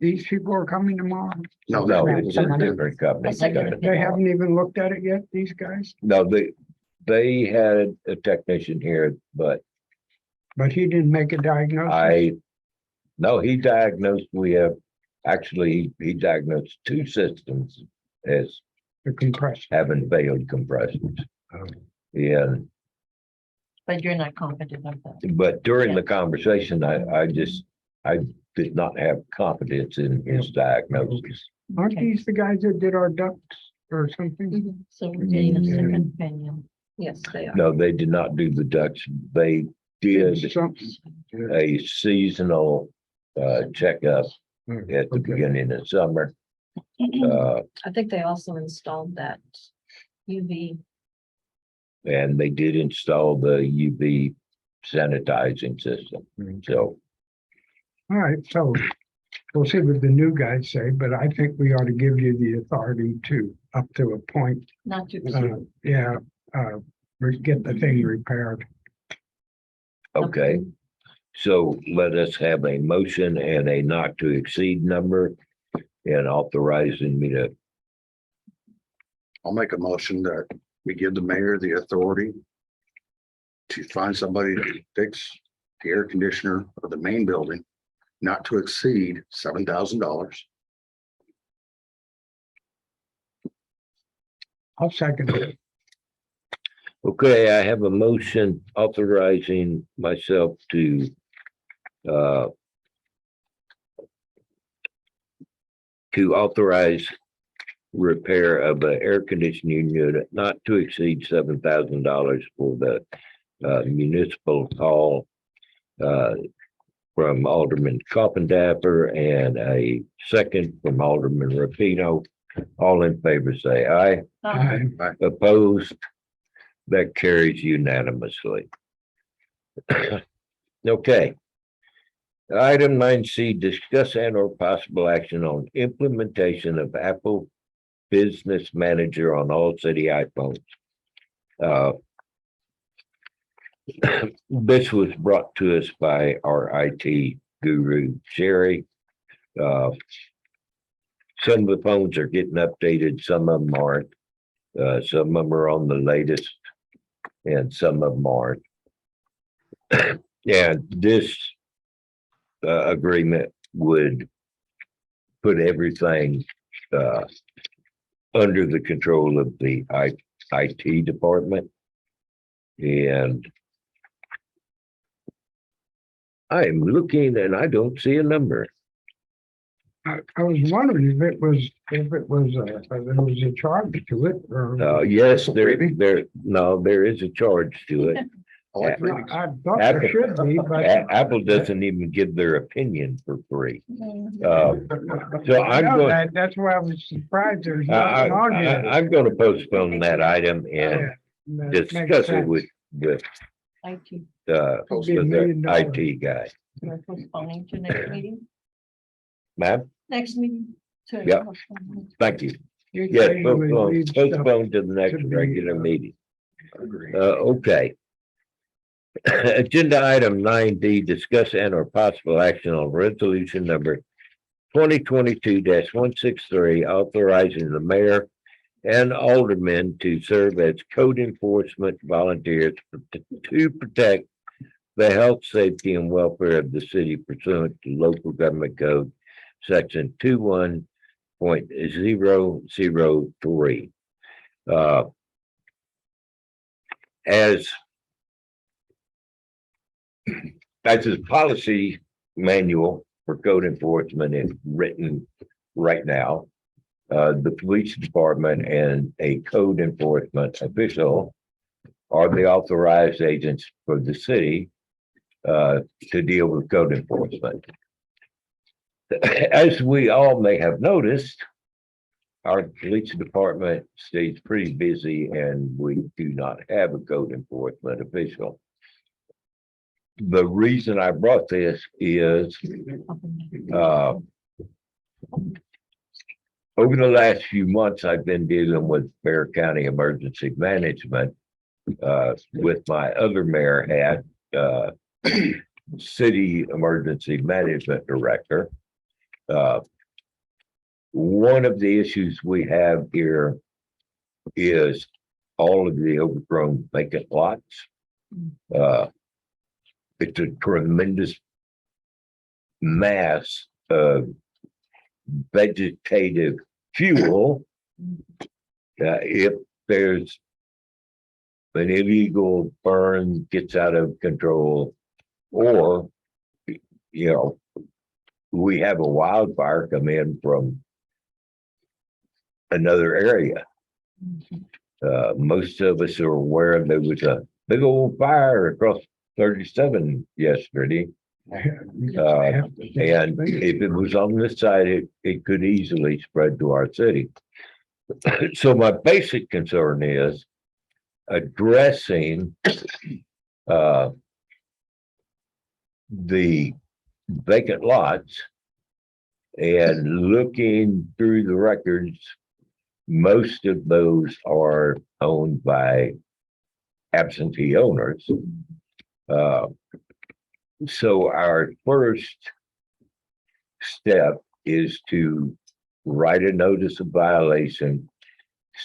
these people are coming tomorrow? No, No, that it's a was different company. They haven't even looked at it yet, these guys, No, they had a technician here, but but he didn't make a diagnosis. no, he diagnosed, he diagnosed two systems as The compressor. having failed compressors. Oh. And, But you're not confident of that. but during the conversation, I did not have confidence in his diagnosis. Aren't Okay. these the guys that did our ducts or something? Mhm. So we're getting a Yeah. second opinion. Yes, they are. No, they did not do the ducts. They did Something. a seasonal checkup at the Okay. beginning of summer. I think they also installed that UV. And they did install the UV sanitizing system. So All right, so we'll see what the new guys say, but I think we ought to give you the authority to, up to a point, Not to. get the thing repaired. okay, so let us have a motion and a not to exceed number and authorizing me to, I'll make a motion that we give the mayor the authority to find somebody to fix the air conditioner of the main building, not to exceed $7,000. I'll second it. okay, I have a motion authorizing myself to authorize repair of an air conditioning unit not to exceed $7,000 for the municipal hall from Alderman Coppendapper and a second from Alderman Rapino. All in favor, say aye. Uh, Opposed? That carries unanimously. Okay. Item 9C, discuss and or possible action on implementation of Apple Business Manager on all city iPhones. This was brought to us by our IT guru, Sherry. Some of the phones are getting updated, some of them aren't. Some of them are on the latest and some of them aren't. And this agreement would put everything under the control of the IT department. And I'm looking and I don't see a number. I was wondering if it was, there was a charge to it or. Yes, there is a charge to it. I like No, freebies. I thought there should be, but. Apple doesn't even give their opinion for free. Mhm. So I'm No, going, That's why I was surprised there's I, nothing on here. I'm going to postpone that item and Yeah, that makes discuss it sense. with, IT, Could be $1 the million. IT guy. we're postponing to next meeting, Ma'am, next meeting. to- Yeah. thank you. You Yes, say you would leave stuff postpone to the next to be, regular meeting. Okay. Agenda item 9D, discuss and or possible action on resolution number 2022-163, authorizing the mayor and aldermen to serve as code enforcement volunteers to protect the health, safety, and welfare of the city pursuant to local government code, section 21.003. As his policy manual for code enforcement is written right now, the police department and a code enforcement official are the authorized agents for the city to deal with code enforcement. As we all may have noticed, our police department stays pretty busy and we do not have a code enforcement official. The reason I brought this is over the last few months, I've been dealing with Bear County Emergency Management with my other mayor hat, City Emergency Management Director. One of the issues we have here is all of the overgrown vacant lots. It's a tremendous mass of vegetative fuel. If there's an illegal burn gets out of control, or, you know, we have a wildfire come in from another area. Most of us are aware there was a big old fire across 37 yesterday. And if it was on this side, it could easily spread to our city. So my basic concern is addressing the vacant lots and looking through the records. Most of those are owned by absentee owners. So our first step is to write a notice of violation,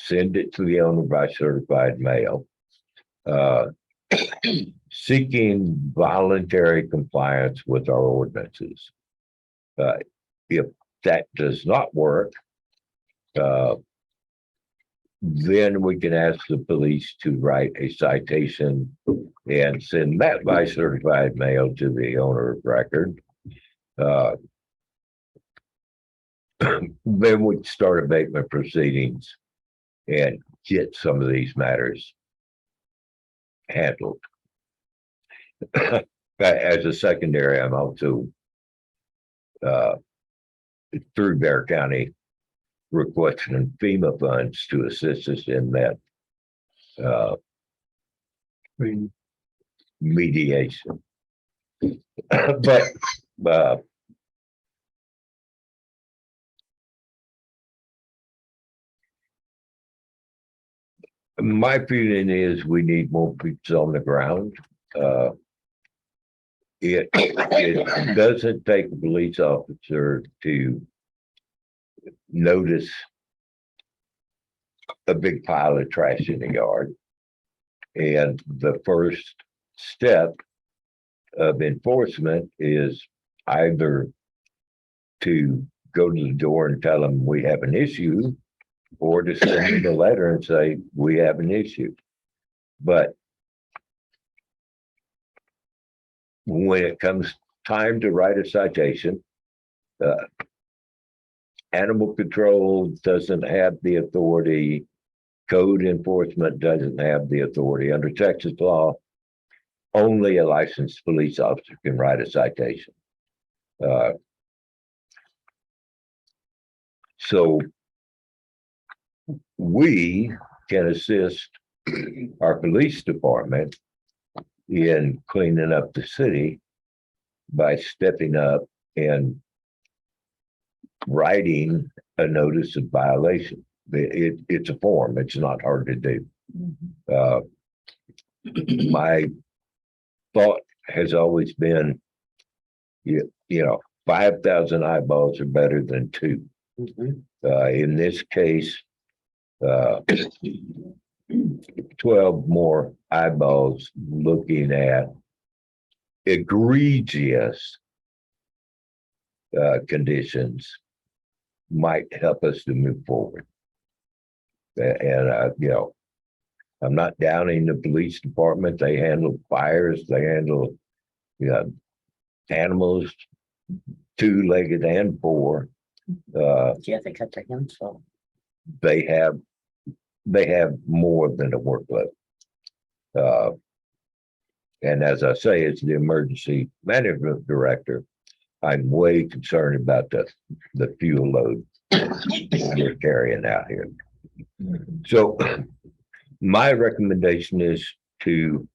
send it to the owner by certified mail, seeking voluntary compliance with our ordinances. If that does not work, then we can ask the police to write a citation and send that by certified mail to the owner of record. Then we start abatement proceedings and get some of these matters handled. As a secondary, I'm also through Bear County requesting FEMA funds to assist us in that mediation. But my feeling is we need more boots on the ground. It doesn't take a police officer to notice a big pile of trash in the yard. And the first step of enforcement is either to go to the door and tell them we have an issue, or to send them a letter and say, we have an issue. But when it comes time to write a citation, animal control doesn't have the authority. Code enforcement doesn't have the authority. Under Texas law, only a licensed police officer can write a citation. So we can assist our police department in cleaning up the city by stepping up and writing a notice of violation. It's a form. It's not hard to do. My thought has always been, you know, 5,000 eyeballs are better than 2. In this case, 12 more eyeballs looking at egregious conditions might help us to move forward. And you know, I'm not downing the police department. They handle fires. They handle, you know, animals, 2-legged and 4. Do you have to cut their hands off? They have more than a workload. And as I say, as the emergency management director, I'm way concerned about the fuel load we're carrying out here. So my recommendation is to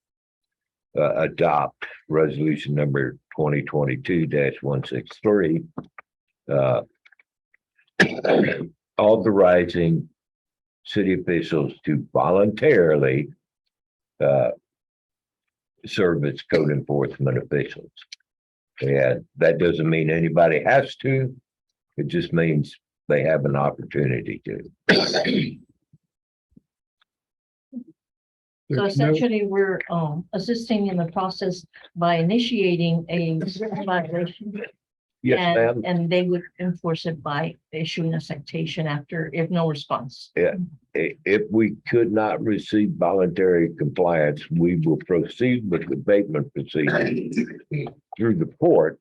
adopt resolution number 2022-163, authorizing city officials to voluntarily serve as code enforcement officials. And that doesn't mean anybody has to. It just means they have an opportunity to. So There's no- essentially, we're assisting in the process by initiating a violation. Yes, ma'am. And they would enforce it by issuing a citation after, if no response. If we could not receive voluntary compliance, we will proceed with the abatement procedure through the court.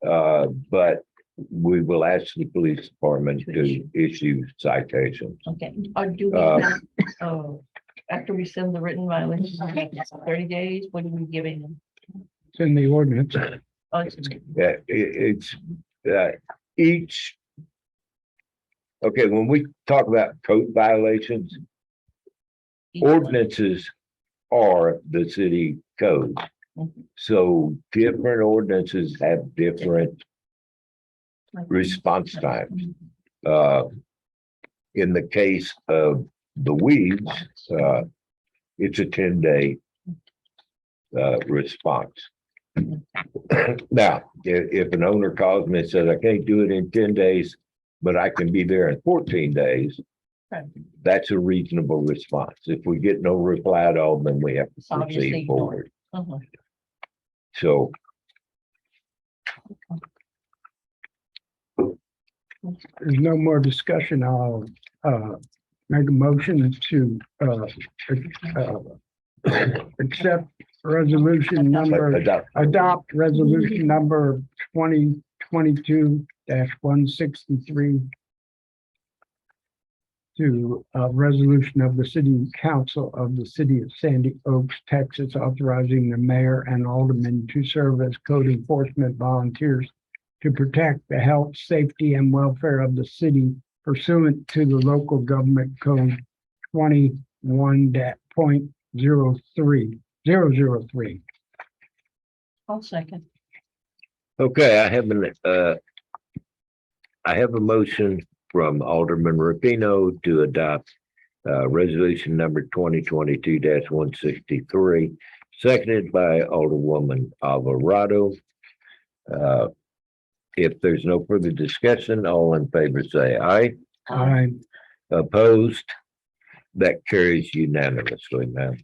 But we will ask the police department to issue citations. Okay, or do we have, after we send the written violation, 30 days, what are we giving them? It's in the ordinance. Oh, it's- Yeah, it's each. Okay, when we talk about code violations, ordinances are the city code. So different ordinances have different response times. In the case of the weeds, it's a 10-day response. Now, if an owner calls me and says, I can't do it in 10 days, but I can be there in 14 days, Right. that's a reasonable response. If we get no reply at all, then we have to Obviously proceed ignore forward. Mhm. So There's no more discussion. I'll make a motion to accept resolution number, adopt resolution number 2022-163 to a resolution of the City Council of the City of Sandy Oaks, Texas, authorizing the mayor and aldermen to serve as code enforcement volunteers to protect the health, safety, and welfare of the city pursuant to the local government code 21.03003. I'll second. okay, I have a motion from Alderman Rapino to adopt resolution number 2022-163, seconded by Alderwoman Alvarado. If there's no further discussion, all in favor say aye. Aye. Opposed? That carries unanimously, ma'am.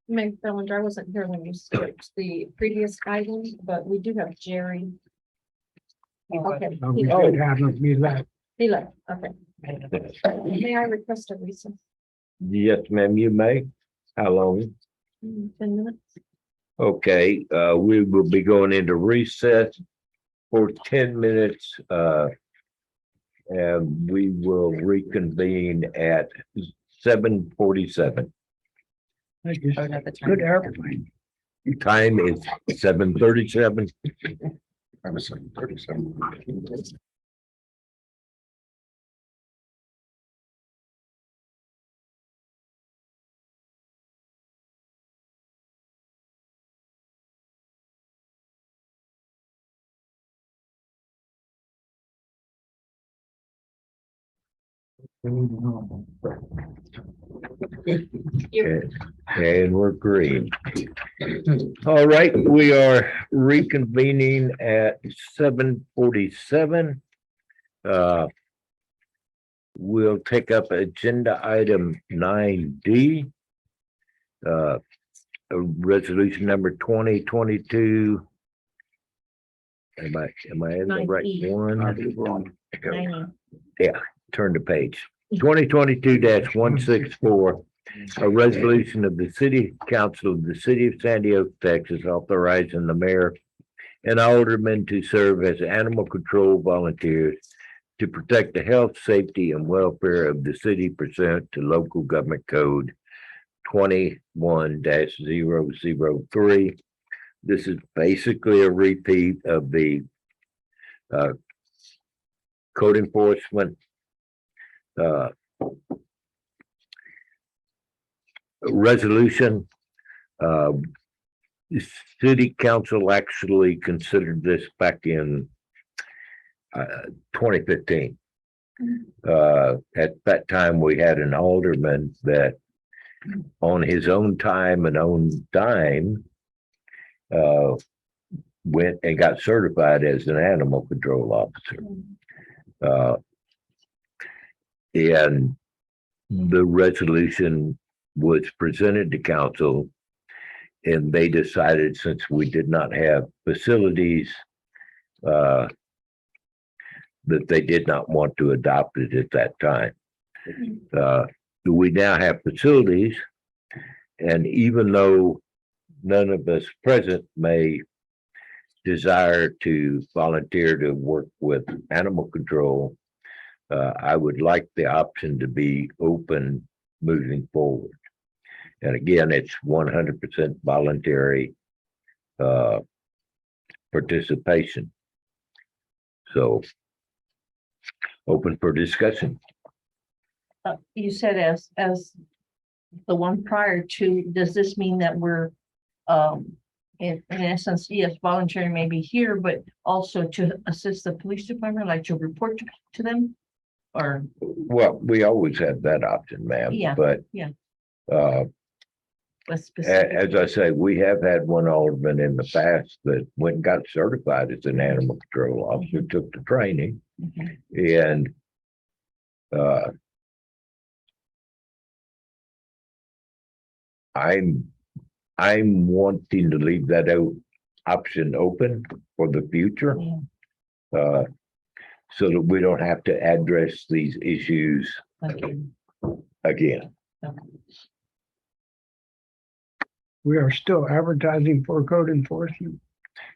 Meg Bellinger, I wasn't here when you skipped the previous items, but we do have Jerry. Okay, We should have them be left. he left, okay. May I request a recess? Yes, ma'am, you may. How long? 10 minutes? Okay, we will be going into recess for 10 minutes. And we will reconvene at 7:47. I just- Oh, not the time. Good airplane. Time is 7:37. I was saying 37. And we're green. All right, we are reconvening at 7:47. We'll take up agenda item 9D. Resolution number 2022. Am I in the right 9E. one? Ninety. Turn the page. 2022-164. A resolution of the City Council of the City of San Diego, Texas, authorizing the mayor and aldermen to serve as animal control volunteers to protect the health, safety, and welfare of the city pursuant to local government code 21-003. This is basically a repeat of the code enforcement resolution. The city council actually considered this back in 2015. At that time, we had an alderman that on his own time and own dime went and got certified as an animal control officer. And the resolution was presented to council, and they decided, since we did not have facilities, that they did not want to adopt it at that time. We now have facilities, and even though none of us present may desire to volunteer to work with animal control, I would like the option to be open moving forward. And again, it's 100% voluntary participation. So open for discussion. You said as the one prior to, does this mean that we're, in essence, yes, voluntary may be here, but also to assist the police department, like to report to them? Or, Well, we always have that option, ma'am. Yeah, But yeah. as specific? I say, we have had one alderman in the past that went and got certified as an animal control officer, took the training, Mhm. and I'm wanting to leave that option open for the future. Yeah, So that we don't have to address these issues okay, again. okay. We are still advertising for code enforcement.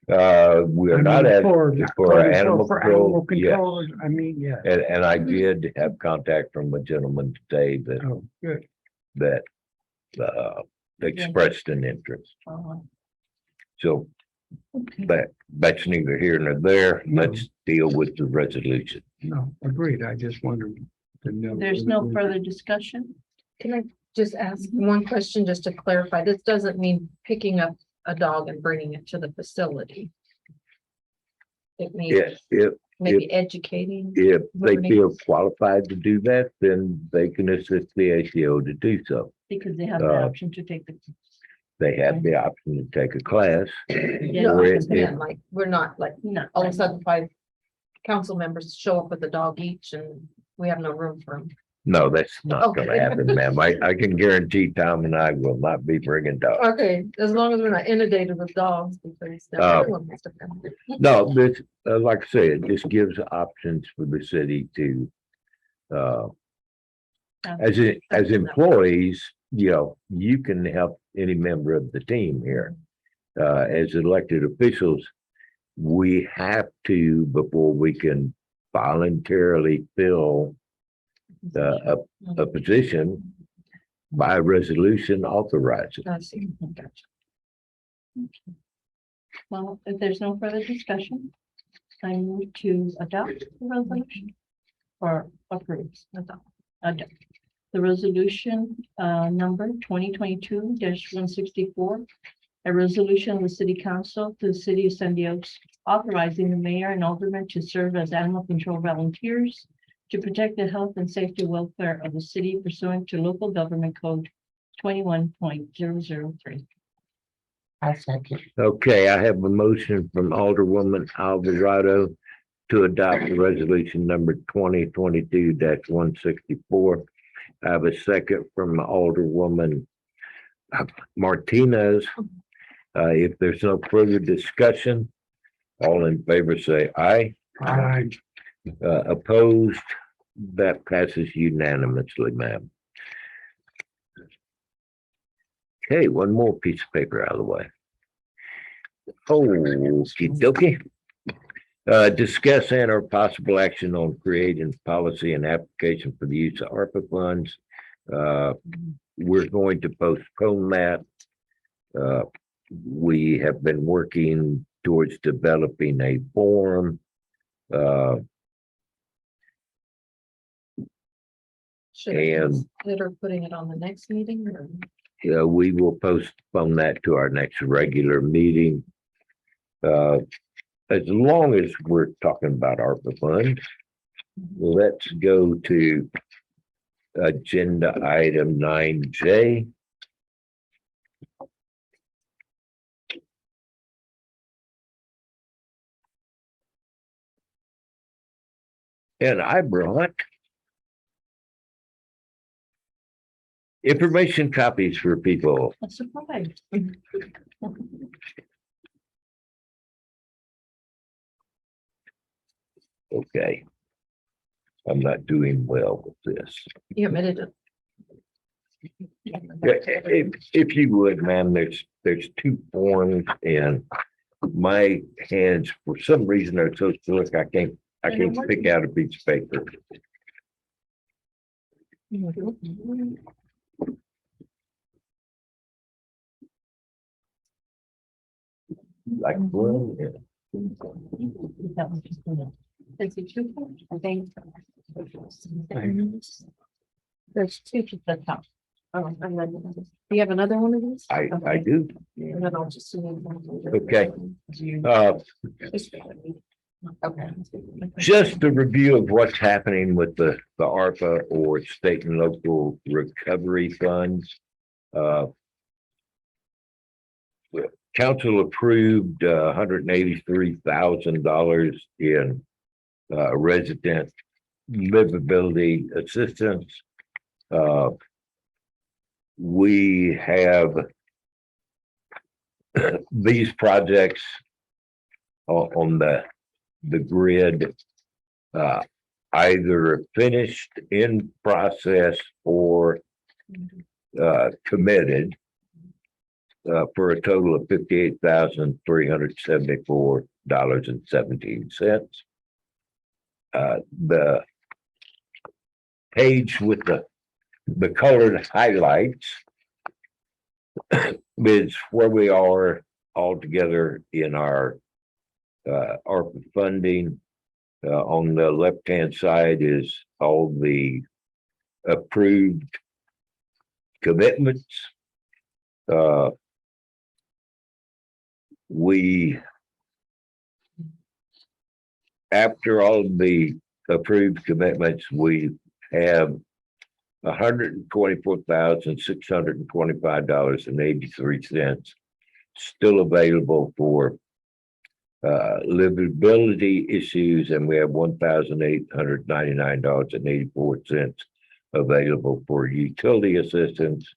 We are not at, for animal For control, animal yes. controllers, I mean, yeah. And I did have contact from a gentleman today Oh, good. that expressed an interest. Uh-huh. So Okay. that's neither here nor there. No. Let's deal with the resolution. No, agreed. I just wondered to know. There's no further discussion? Can I just ask one question just to clarify? This doesn't mean picking up a dog and bringing it to the facility. It means If maybe educating. they learning. feel qualified to do that, then they can assist the ACO to do so. Because they have the option to take the. They have the option to take a class. No, or I if- understand, like, we're not like, No. all of a sudden 5 council members show up with a dog each and we have no room for them. No, that's not Okay. gonna happen, ma'am. I can guarantee Tom and I will not be bringing dogs. Okay, as long as we're not inundated with dogs because everyone wants to come. No, this, like I said, it just gives options for the city to Uh, as employees, you know, you can help any member of the team here. As elected officials, we have to, before we can voluntarily fill a position by resolution authorizing. I see. Gotcha. Okay. Well, if there's no further discussion, I move to adopt the resolution or approve. Adopt. The resolution, number 2022-164. A resolution of the city council to the city of San Diego authorizing the mayor and aldermen to serve as animal control volunteers to protect the health and safety and welfare of the city pursuant to local government code 21.003. I'll second. Okay, I have a motion from Alderwoman Alvarado to adopt the resolution number 2022-164. I have a second from Alderwoman Martinez. If there's no further discussion, all in favor say aye. Aye. Opposed, that passes unanimously, ma'am. Okay, one more piece of paper out of the way. Okey dokey. Discuss and or possible action on creating policy and application for the use of ARPA funds. We're going to postpone that. We have been working towards developing a form. Should I And consider putting it on the next meeting or? we will postpone that to our next regular meeting. As long as we're talking about ARPA funds, let's go to agenda item 9J. And I brought information copies for people. A surprise. Okay. I'm not doing well with this. You admitted it. If you would, ma'am, there's two forms and my hands, for some reason, are so slick, I can't pick out a piece of paper. Like, well, yeah. Is it two? I think. There's two to the top. Oh, and then, do you have another one of these? I do. And then I'll just. Okay. Okay. Just a review of what's happening with the ARPA or state and local recovery funds. Council approved $183,000 in resident livability assistance. We have these projects on the grid, either finished, in process, or committed, for a total of $58,374.17. The page with the colored highlights is where we are altogether in our ARPA funding. On the left-hand side is all the approved commitments. After all of the approved commitments, we have $124,625.83 still available for livability issues, and we have $1,899.84 available for utility assistance.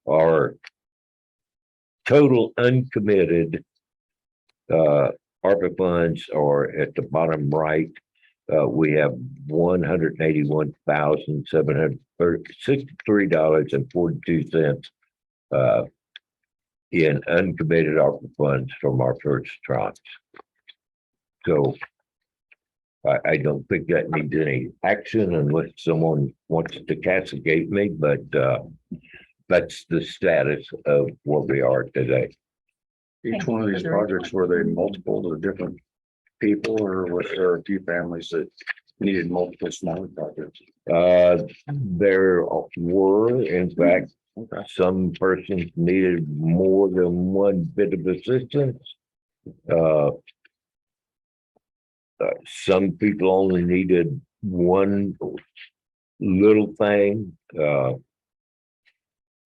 Our total uncommitted ARPA funds are at the bottom right we have $181,763.42 in uncommitted ARPA funds from our first tranche. So I don't think that needs any action unless someone wants to castigate me, but that's the status of where we are today. Each one of these projects, were they multiple to different people, or was there a few families that needed multiple smaller projects? There were, in fact, some persons needed more than one bit of assistance. Some people only needed one little thing.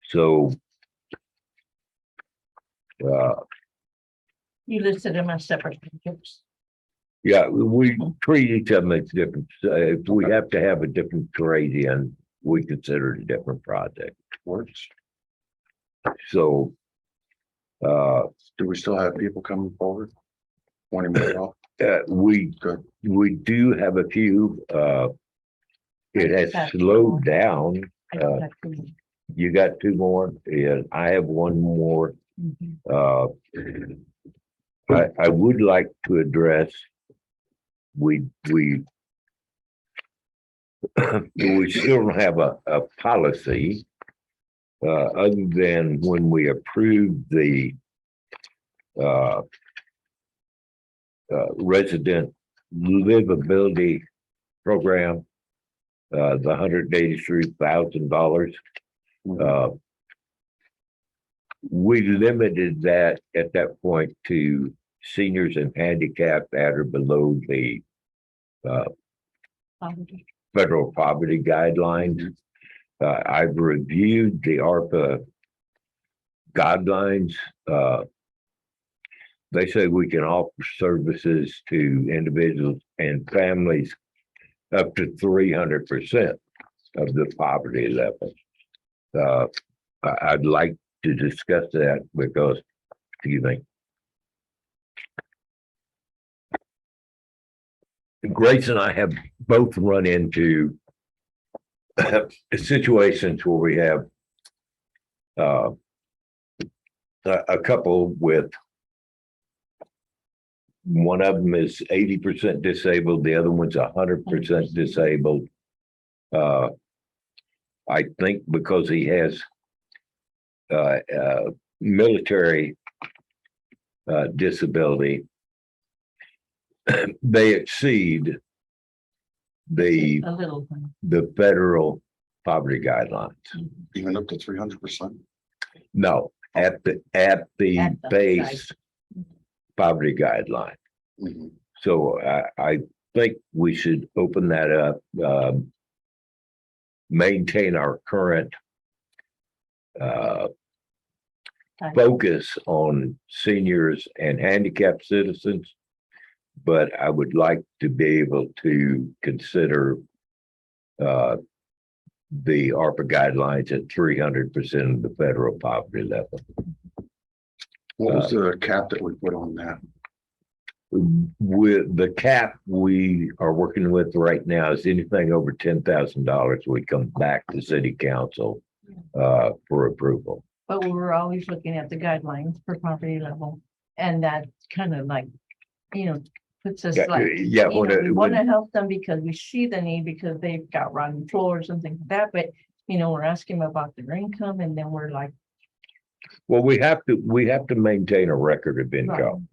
So You listed them as separate projects. yeah, we treat each of them as different. If we have to have a different gradient, we consider it a different project. Works. So Do we still have people coming forward? Wanting more help? we Good. do have a few. It has slowed down. I don't have to. You got two more, and I have one more. Mhm. I would like to address. We we still don't have a policy. Other than when we approved the resident livability program, the $183,000. We limited that at that point to seniors and handicapped at or below the federal poverty guidelines. I've reviewed the ARPA guidelines. They say we can offer services to individuals and families up to 300% of the poverty level. I'd like to discuss that because, excuse me, Grace and I have both run into situations where we have a couple with one of them is 80% disabled, the other one's 100% disabled. I think because he has military disability, they exceed the A little. one. the federal poverty guidelines. Even up to 300%? No, at the At the base poverty guideline. Mhm. So I think we should open that up, maintain our current focus on seniors and handicapped citizens. But I would like to be able to consider the ARPA guidelines at 300% of the federal poverty level. What was the cap that we put on that? With the cap we are working with right now is anything over $10,000, we come back to city council for approval. But we were always looking at the guidelines for property level, and that kind of like, puts us Yeah, like. yeah, We want to help them because we see the need because they've got rotten floors and things like that, but we're asking them about their income and then we're like. well, we have to maintain a record of income,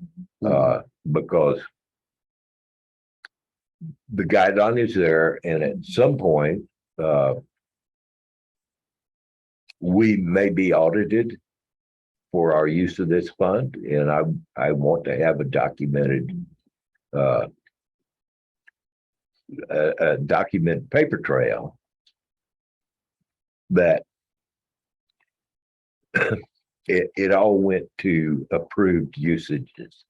because the guideline is there, and at some point, we may be audited for our use of this fund, and I want to have a documented a document paper trail that it all went to approved usages.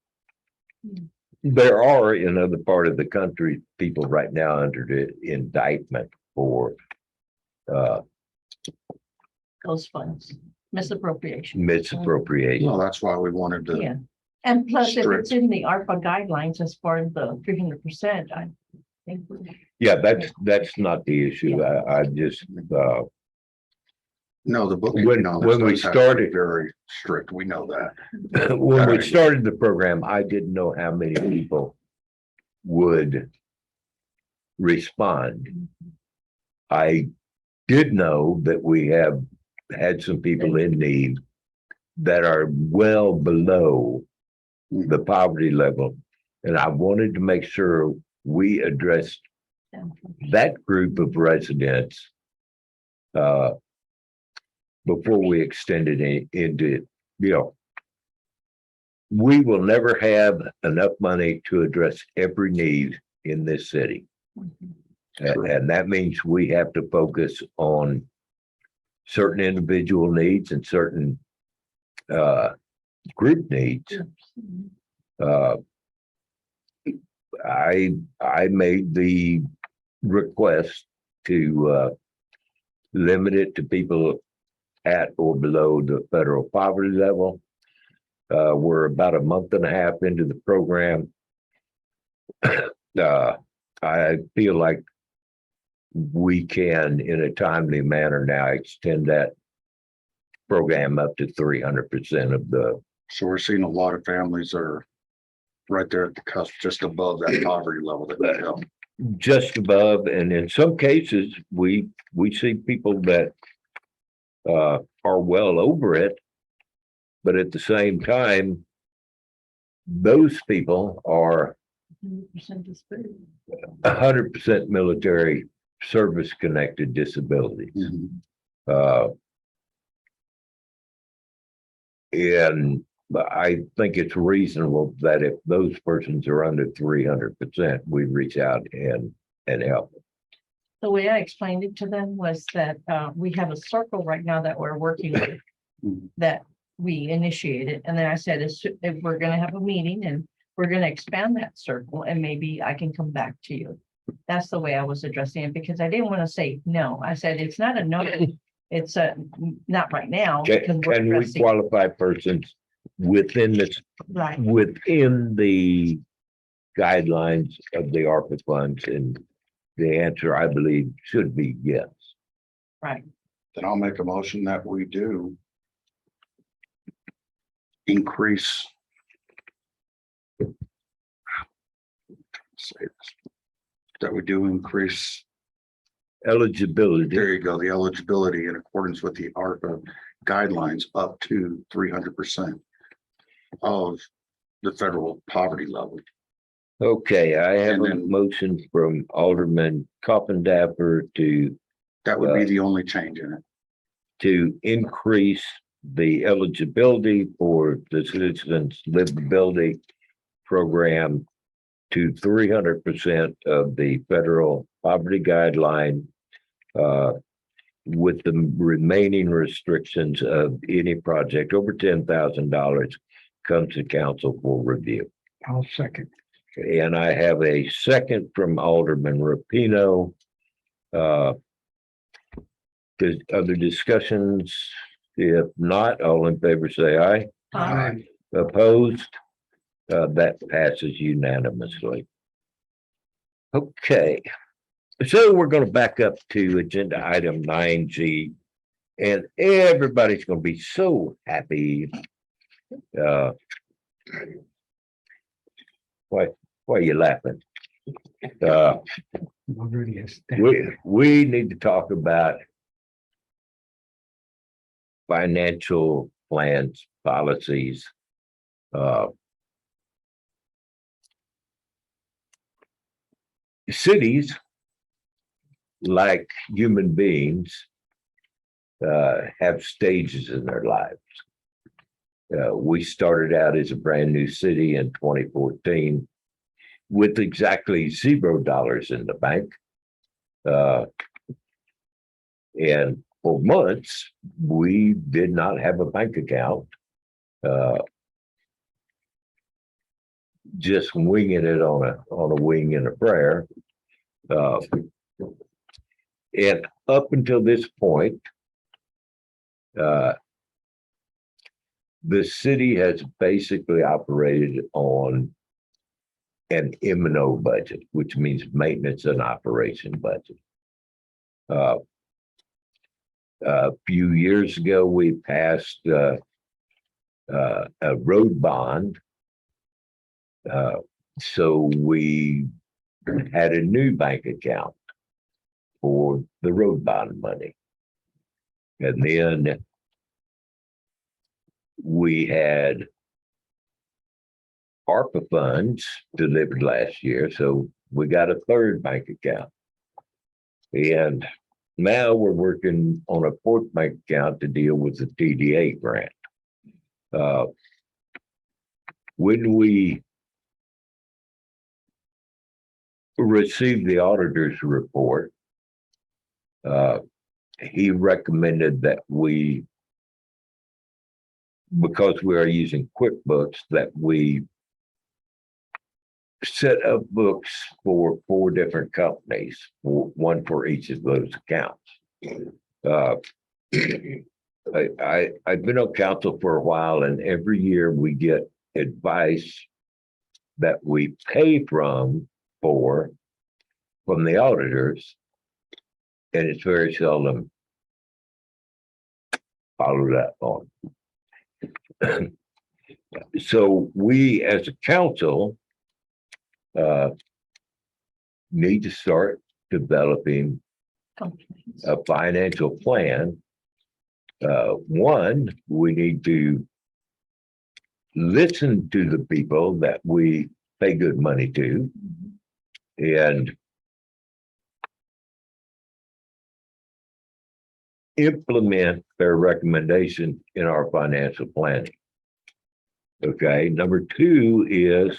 There are in other part of the country, people right now under the indictment for Those funds, misappropriation. misappropriation. No, that's why we wanted to. Yeah, and plus if it's Strict. in the ARPA guidelines as far as the 300%, think. Yeah, that's not the issue. I just, No, the booking. When- no, when we those have to be started- Very strict, we know that. when we Right. started the program, I didn't know how many people would respond. I did know that we have had some people in need that are well below the poverty level. And I wanted to make sure we addressed that group of residents before we extended into, we will never have enough money to address every need in this city. And that means we have to focus on certain individual needs and certain group needs. I made the request to limit it to people at or below the federal poverty level. We're about a month and a half into the program. I feel like we can, in a timely manner now, extend that program up to 300% of the, So we're seeing a lot of families that are right there at the cusp, just above that poverty level that we have. just above, and in some cases, we see people that are well over it. But at the same time, those people are 100% military service connected disabilities. And I think it's reasonable that if those persons are under 300%, we reach out and help. The way I explained it to them was that we have a circle right now that we're working with that we initiated. And then I said, if we're gonna have a meeting and we're gonna expand that circle and maybe I can come back to you. That's the way I was addressing it because I didn't want to say no. I said, it's not a no, it's a not right now. because we're Can we addressing- qualify persons within this, Right, within the guidelines of the ARPA funds? And the answer, I believe, should be yes. right. Then I'll make a motion that we do increase. Say this. That we do increase, Eligibility. there you go, the eligibility in accordance with the ARPA guidelines up to 300% of the federal poverty level. Okay, I have And a then- motion from Alderman Coppendapper That would be the only change in it. to increase the eligibility for the Citizens Livability Program to 300% of the federal poverty guideline, with the remaining restrictions of any project over $10,000 comes to council for review. I'll second. And I have a second from Alderman Rapino. There's other discussions? If not, all in favor say aye. Aye. Opposed? That passes unanimously. Okay. So we're going to back up to agenda item 9G. And everybody's going to be so happy. Why are you laughing? Already established. We need to talk about financial plans, policies. Cities, like human beings, have stages in their lives. We started out as a brand new city in 2014 with exactly $0 in the bank. And for months, we did not have a bank account. Just winging it on a wing and a prayer. And up until this point, the city has basically operated on an M&O budget, which means maintenance and operation budget. A few years ago, we passed a road bond. So we had a new bank account for the road bond money. And then we had ARPA funds delivered last year, so we got a third bank account. And now we're working on a fourth bank account to deal with the TDA grant. When we received the auditor's report, he recommended that we, because we are using QuickBooks, that we set up books for 4 different companies, one for each of those accounts. I've been on council for a while, and every year we get advice that we pay from the auditors, and it's very seldom followed up on. So we, as a council, need to start developing a financial plan. One, we need to listen to the people that we pay good money to, and implement their recommendation in our financial planning. Okay, number 2 is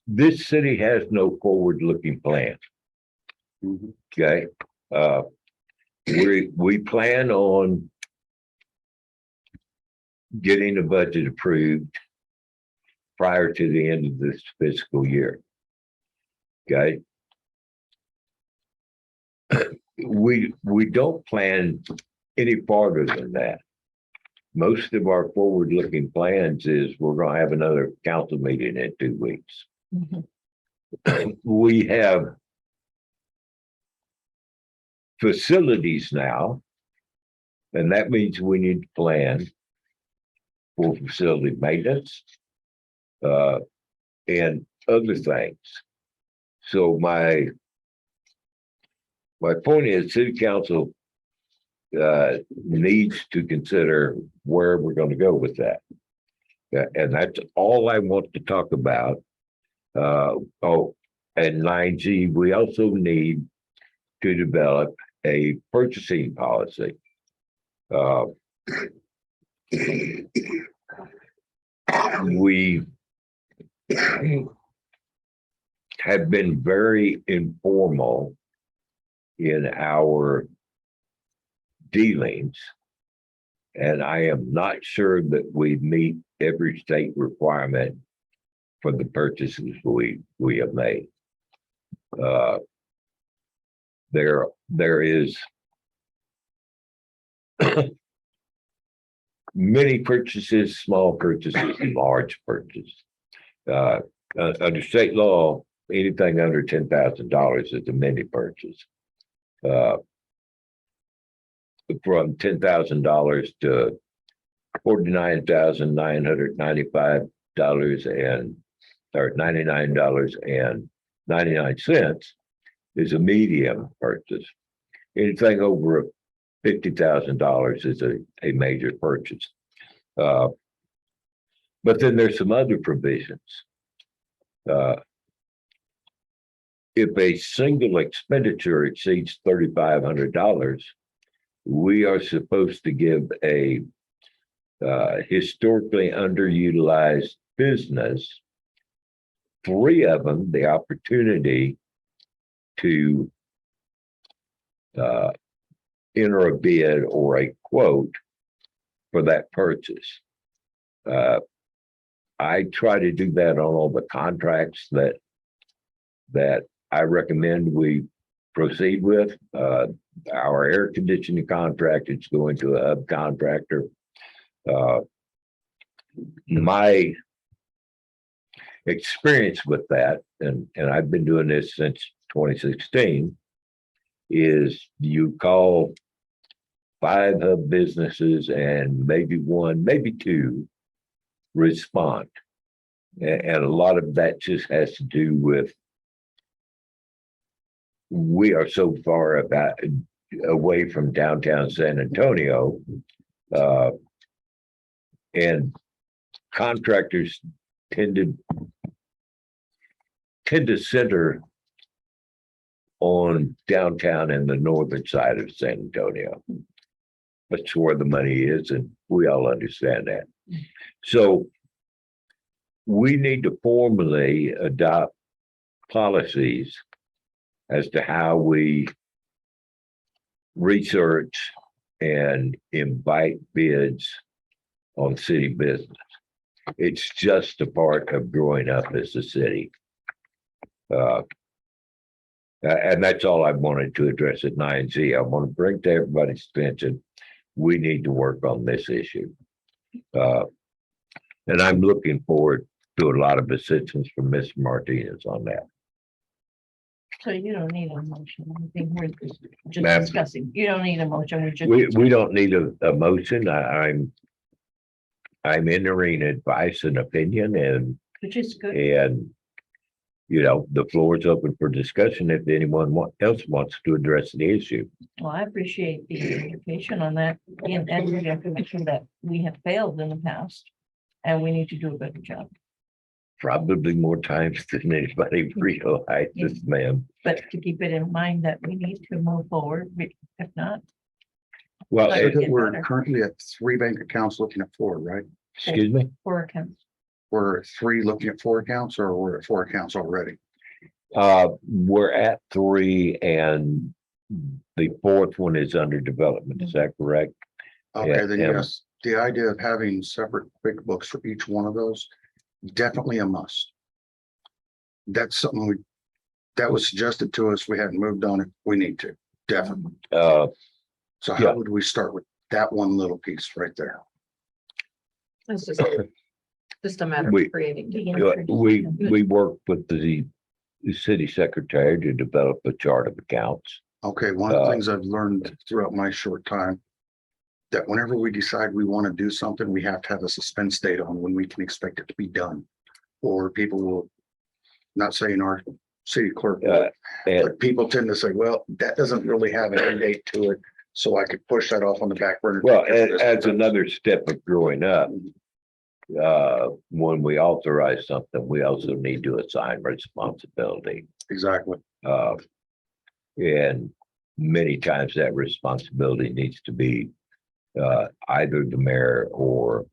this city has no forward-looking plan. Okay, we plan on getting a budget approved prior to the end of this fiscal year. Okay. We don't plan any farther than that. Most of our forward-looking plans is we're gonna have another council meeting in 2 weeks. We have facilities now, and that means we need to plan for facility maintenance and other things. So my point is, city council needs to consider where we're going to go with that. And that's all I want to talk about. And 9G, we also need to develop a purchasing policy. We have been very informal in our dealings, and I am not sure that we meet every state requirement for the purchases we have made. There is many purchases, small purchases, and large purchases. Under state law, anything under $10,000 is a mini purchase. From $10,000 to $49,995 or $99.99 is a medium purchase. Anything over $50,000 is a major purchase. But then there's some other provisions. If a single expenditure exceeds $3,500, we are supposed to give a historically underutilized business, 3 of them, the opportunity to enter a bid or a quote for that purchase. I try to do that on all the contracts that I recommend we proceed with. our air conditioning contract is going to a hub contractor. My experience with that, and I've been doing this since 2016, is you call 5 hub businesses and maybe 1, maybe 2 respond. And a lot of that just has to do with we are so far away from downtown San Antonio, and contractors tend to center on downtown and the northern side of San Antonio. That's where the money is, and we all understand that. So we need to formally adopt policies as to how we research and invite bids on city business. It's just a part of growing up as a city. And that's all I wanted to address at 9Z. I want to bring to everybody's attention, we need to work on this issue. And I'm looking forward to a lot of assistance from Ms. Martinez on that. So you don't need a motion. I think we're just Ma'am? discussing. You don't need a motion. We're just. We don't need a motion. I'm entering advice and opinion, and Which is good. you know, the floor is open for discussion if anyone else wants to address the issue. Well, I appreciate the education on that and the information that we have failed in the past. And we need to do a better job. Probably more times than anybody realizes, ma'am. But to keep it in mind that we need to move forward, if not, Well, Right. So that Get we're better. currently at 3 bank accounts looking at 4, right? excuse me. for accounts. We're at 3 looking at 4 accounts, or we're at 4 accounts already? We're at 3 and the 4th one is under development. Is that correct? Okay, then Yeah. yes, the idea of having separate QuickBooks for each one of those, definitely a must. That's something that was suggested to us. We haven't moved on it. We need to, definitely. Uh, So Yeah. how would we start with that one little piece right there? It's just a matter We- of creating. we work with the city secretary to develop a chart of accounts. Okay, one of the Uh, things I've learned throughout my short time, that whenever we decide we want to do something, we have to have a suspense date on when we can expect it to be done. Or people will, not saying our city clerk, will, And but people tend to say, well, that doesn't really have an end date to it. So I could push that off on the back burner. well, because of this. as another step of growing up, when we authorize something, we also need to assign responsibility. Exactly. And many times that responsibility needs to be either the mayor or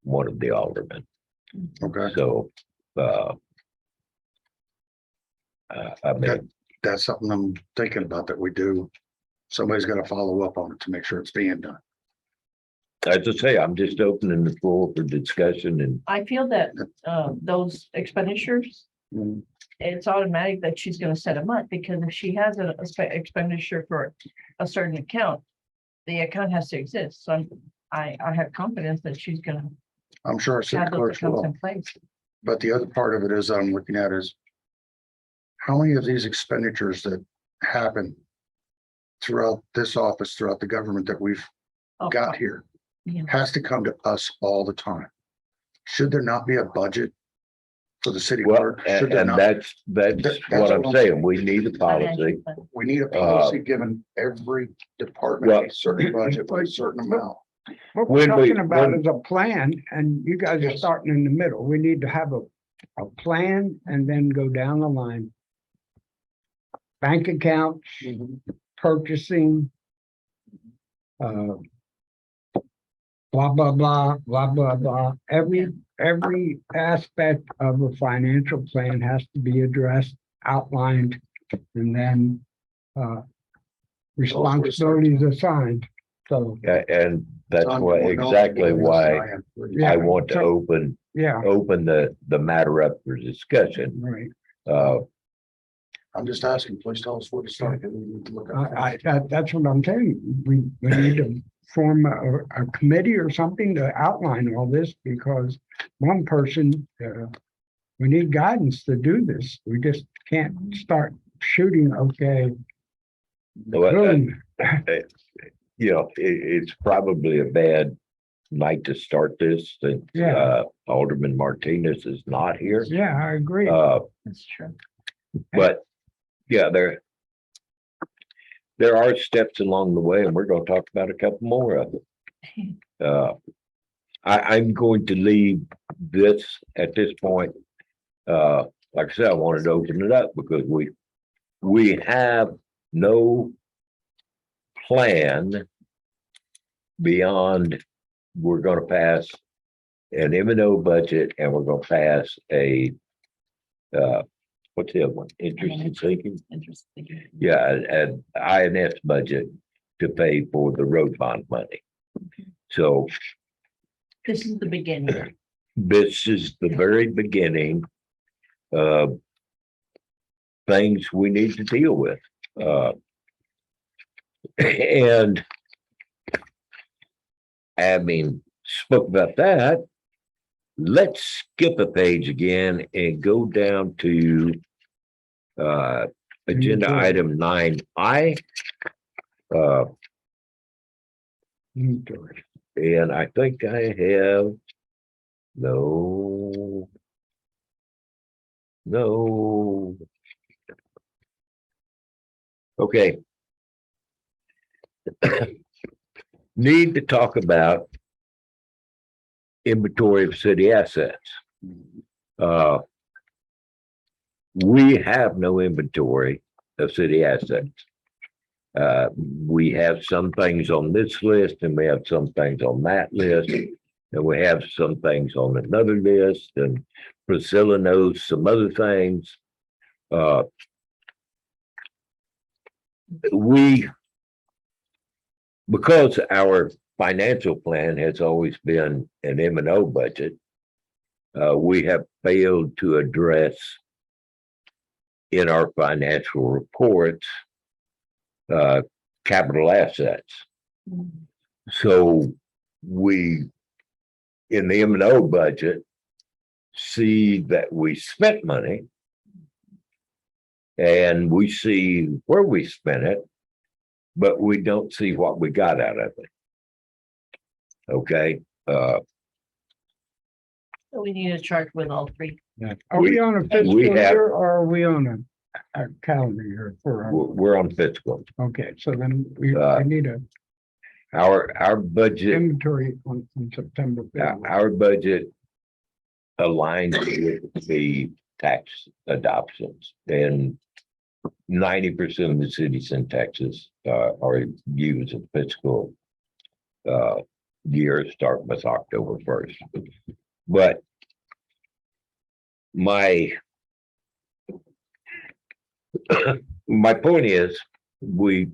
one of the aldermen. Okay, So, I mean, that's something I'm thinking about that we do. Somebody's got to follow up on it to make sure it's being done. as I say, I'm just opening the floor for discussion and I feel that those expenditures, Mhm. it's automatic that she's gonna set them up, because if she has a expenditure for a certain account, the account has to exist. So I have confidence that she's gonna I'm sure our city have those clerks accounts will. in place. But the other part of it is I'm looking at is how many of these expenditures that happen throughout this office, throughout the government that we've Oh, got here, yeah. has to come to us all the time. Should there not be a budget for the city well, clerk? Should there and not? that's That's what I'm what I'm saying. We need a policy. Financial plan. We need a policy given every department Well- a certain budget with a certain amount. What we're When we- talking about when- is a plan, and you guys are Yes. starting in the middle. We need to have a plan and then go down the line. Bank accounts, purchasing. Blah, blah, blah, blah, blah, blah. Every aspect of a financial plan has to be addressed, outlined, and then responsibilities assigned. So, And that's John, why, more knowledgeable exactly than us why than I am. Yeah. I want to So- open yeah, the matter up for discussion. right. Uh, I'm just asking, please tell us where to start. We need to look at. That's what I'm saying. We need to form a committee or something to outline all this because one person, we need guidance to do this. We just can't start shooting, okay. boom. You know, it's probably a bad night to start this, since, Yeah. Alderman Martinez is not here. Yeah, I agree. That's true. But, yeah, there are steps along the way, and we're gonna talk about a couple more of them. I'm going to leave this at this point. Like I said, I wanted to open it up because we have no plan beyond, we're gonna pass an M&O budget and we're gonna pass a, what's the other one? Interest and sinking? Interesting. Yeah, an INS budget to pay for the road bond money. So This is the beginning. this is the very beginning of things we need to deal with. And having spoke about that, let's skip a page again and go down to agenda item 9I. Inventory. And I think I have no. Okay. Need to talk about inventory of city assets. We have no inventory of city assets. We have some things on this list and we have some things on that list. And we have some things on another list, and Priscilla knows some other things. Because our financial plan has always been an M&O budget, we have failed to address in our financial reports capital assets. So we, in the M&O budget, see that we spent money and we see where we spent it, but we don't see what we got out of it. Okay, So we need a chart with all three. Yeah. Are we on a fiscal we have- year or are we on a calendar year for our, we're on fiscal. okay, so then we Uh, need a Our budget, inventory on September. 5th. our budget aligns with the tax adoptions, and 90% of the cities in Texas are used a fiscal year start with October 1st. But my point is, we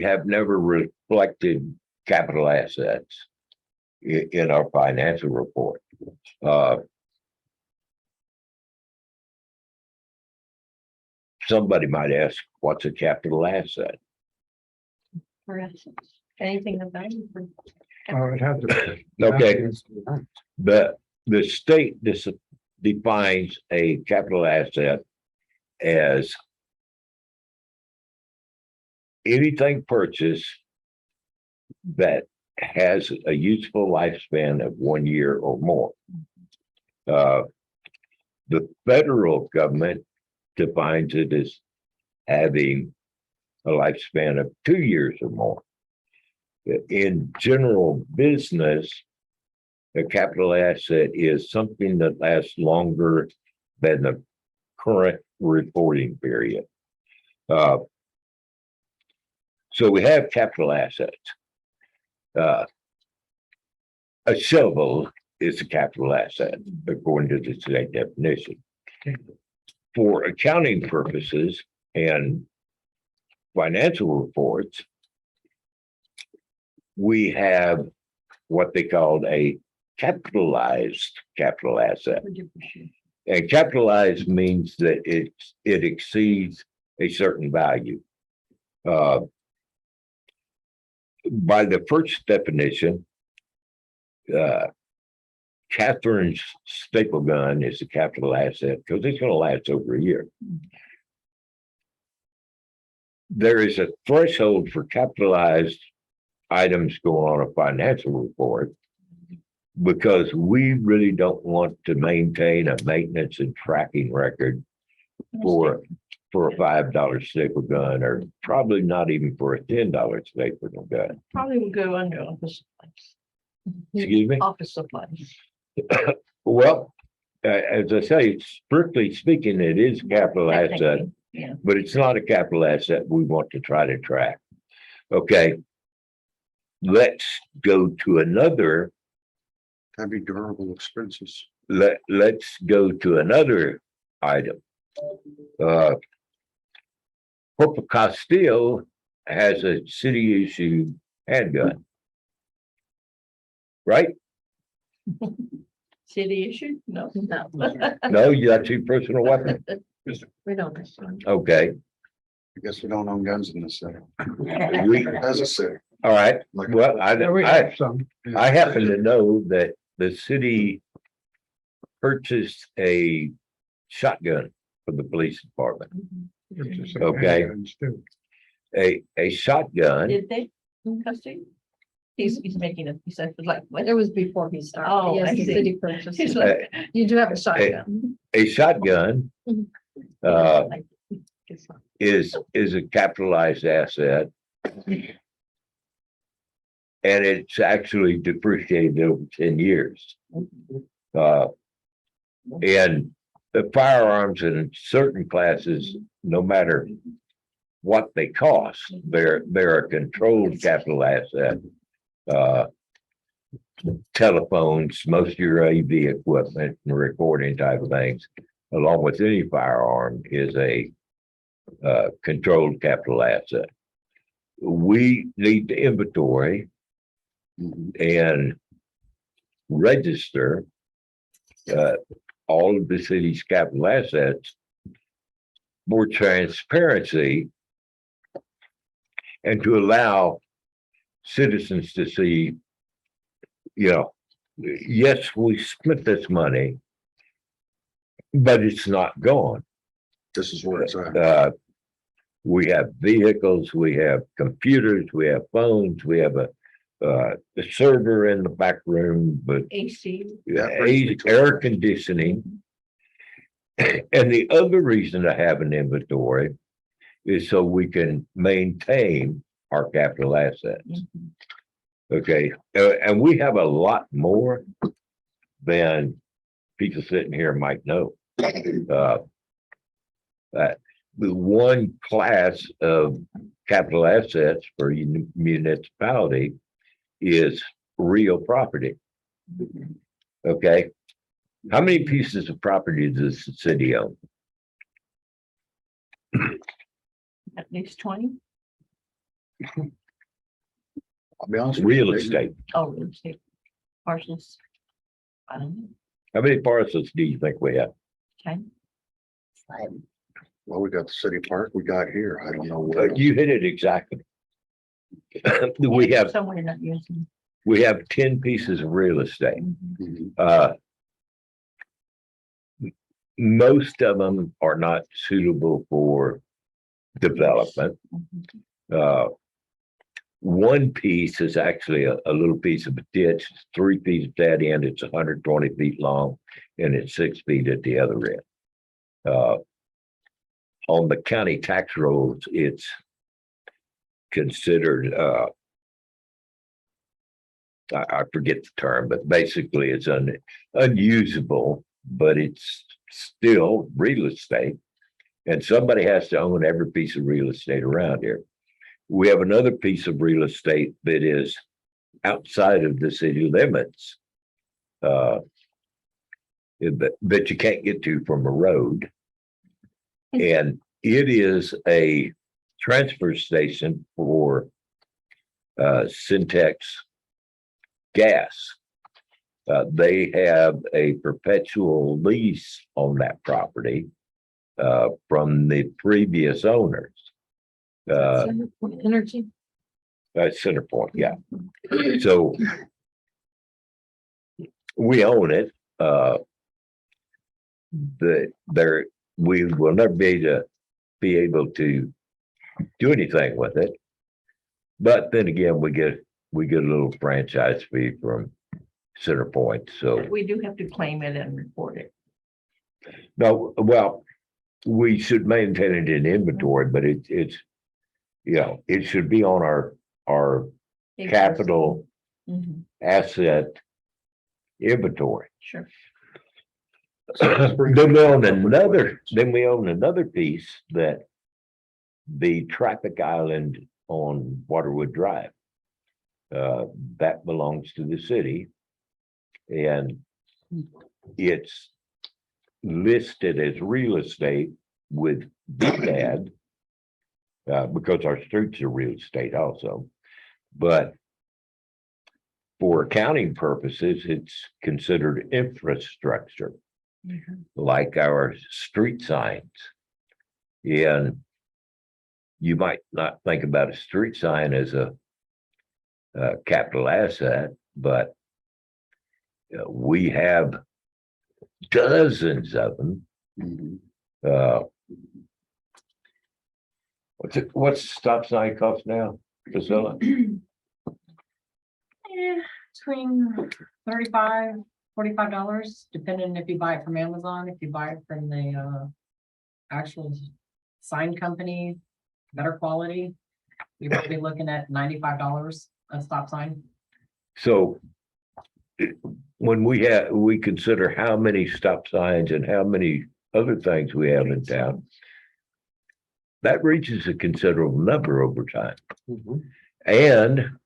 have never reflected capital assets in our financial report. Somebody might ask, what's a capital asset? For instance, anything of value for. Oh, it has to. Okay, the state defines a capital asset as anything purchased that has a useful lifespan of 1 year or more. The federal government defines it as having a lifespan of 2 years or more. In general business, a capital asset is something that lasts longer than the current reporting period. So we have capital assets. A shovel is a capital asset according to the state definition. For accounting purposes and financial reports, we have what they called a capitalized capital asset. And capitalized means that it exceeds a certain value. By the first definition, Catherine's staple gun is a capital asset because it's going to last over a year. There is a threshold for capitalized items going on a financial report because we really don't want to maintain a maintenance and tracking record for a $5 staple gun, or probably not even for a $10 staple gun. Probably will go under office supplies. Excuse me? Office supplies. Well, as I say, strictly speaking, it is a capital asset, Technically, yeah. but it's not a capital asset we want to try to track. Okay. Let's go to another. That'd be durable expenses. Let's go to another item. Corporal Castillo has a city issued handgun. Right? City issue? No. No, No, you got two personal weapons? we don't. have one. Okay, I guess we don't own guns in this city. we, As a city. all right, Like, well, There we I have some. I happen to know that the city purchased a shotgun for the police department. Purchase of Okay. handguns too. A shotgun, Did they? Custody? He's making it, he said, like, what? It was before he started. Oh, Yes, I the see. city purchased. He's it. like. You do have a shotgun. a shotgun like, it's not- is a capitalized asset. And it's actually depreciated over 10 years. And the firearms in certain classes, no matter what they cost, they're a controlled capital asset. Telephones, most of your AV equipment and recording type of things, along with any firearm, is a controlled capital asset. We need to inventory and register all of the city's capital assets for transparency and to allow citizens to see, you know, yes, we spent this money, but it's not gone. This is where it's at. We have vehicles, we have computers, we have phones, we have a server in the back room, but AC. That brings me to- air conditioning. And the other reason to have an inventory is so we can maintain our capital assets. Okay, and we have a lot more than people sitting here might know. The one class of capital assets for municipality is real property. Okay, how many pieces of property does the city own? At least 20. I'll be honest. with you, Real they- estate. Oh, real estate parcels. I don't know. How many parcels do you think we have? Okay. Well, we got the city park we got here. I don't know what. You hit it exactly. We have Somewhere not using. 10 pieces of real estate. Mhm. Most of them are not suitable for development. One piece is actually a little piece of a ditch, it's 3 feet at that end, it's 120 feet long, and it's 6 feet at the other end. On the county tax rolls, it's considered, I forget the term, but basically it's unusable, but it's still real estate. And somebody has to own every piece of real estate around here. We have another piece of real estate that is outside of the city limits. That you can't get to from a road. And it is a transfer station for Syntex gas. They have a perpetual lease on that property from the previous owners. Center Point Energy. That's Centerpoint, yeah. So we own it. We will never be able to do anything with it. But then again, we get a little franchise fee from Centerpoint, so. We do have to claim it and report it. No, well, we should maintain it in inventory, but it's, it should be on our capital Mhm, asset inventory. Sure. Then we own another piece that the traffic island on Waterwood Drive. That belongs to the city. And it's listed as real estate with DDAD. Because our streets are real estate also, but for accounting purposes, it's considered infrastructure, like our street signs. And you might not think about a street sign as a capital asset, but we have dozens of them. Mhm. What's the stop sign cost now, Priscilla? Between $35, $45, depending if you buy it from Amazon, if you buy it from the actual sign company, better quality, you're probably looking at $95 a stop sign. So when we consider how many stop signs and how many other things we have in town, that reaches a considerable number over time. And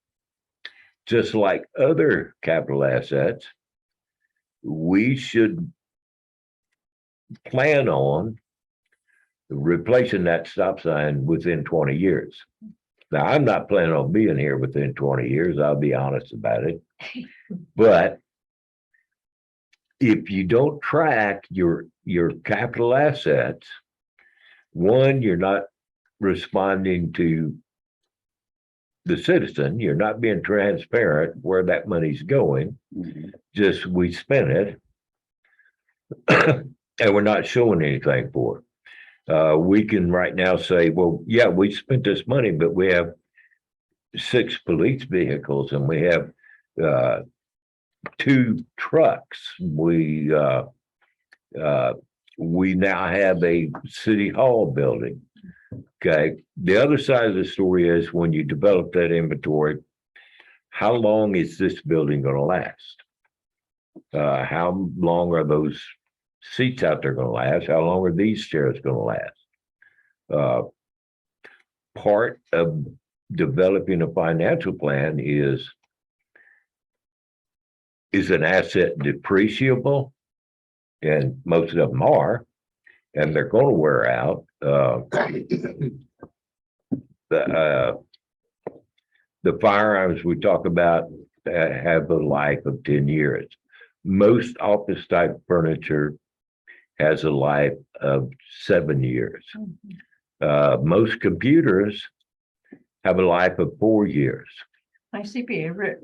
just like other capital assets, we should plan on replacing that stop sign within 20 years. Now, I'm not planning on being here within 20 years, I'll be honest about it. But if you don't track your capital assets, one, you're not responding to the citizen, you're not being transparent where that money's going, Mhm. just we spent it. And we're not showing anything for it. We can right now say, well, yeah, we spent this money, but we have 6 police vehicles and we have 2 trucks. We now have a city hall building. Okay, the other side of the story is when you develop that inventory, how long is this building going to last? How long are those seats out there going to last? How long are these chairs going to last? Part of developing a financial plan is an asset depreciable? And most of them are, and they're going to wear out. The firearms we talk about have a life of 10 years. Most office type furniture has a life of 7 years. Most computers have a life of 4 years. My CPA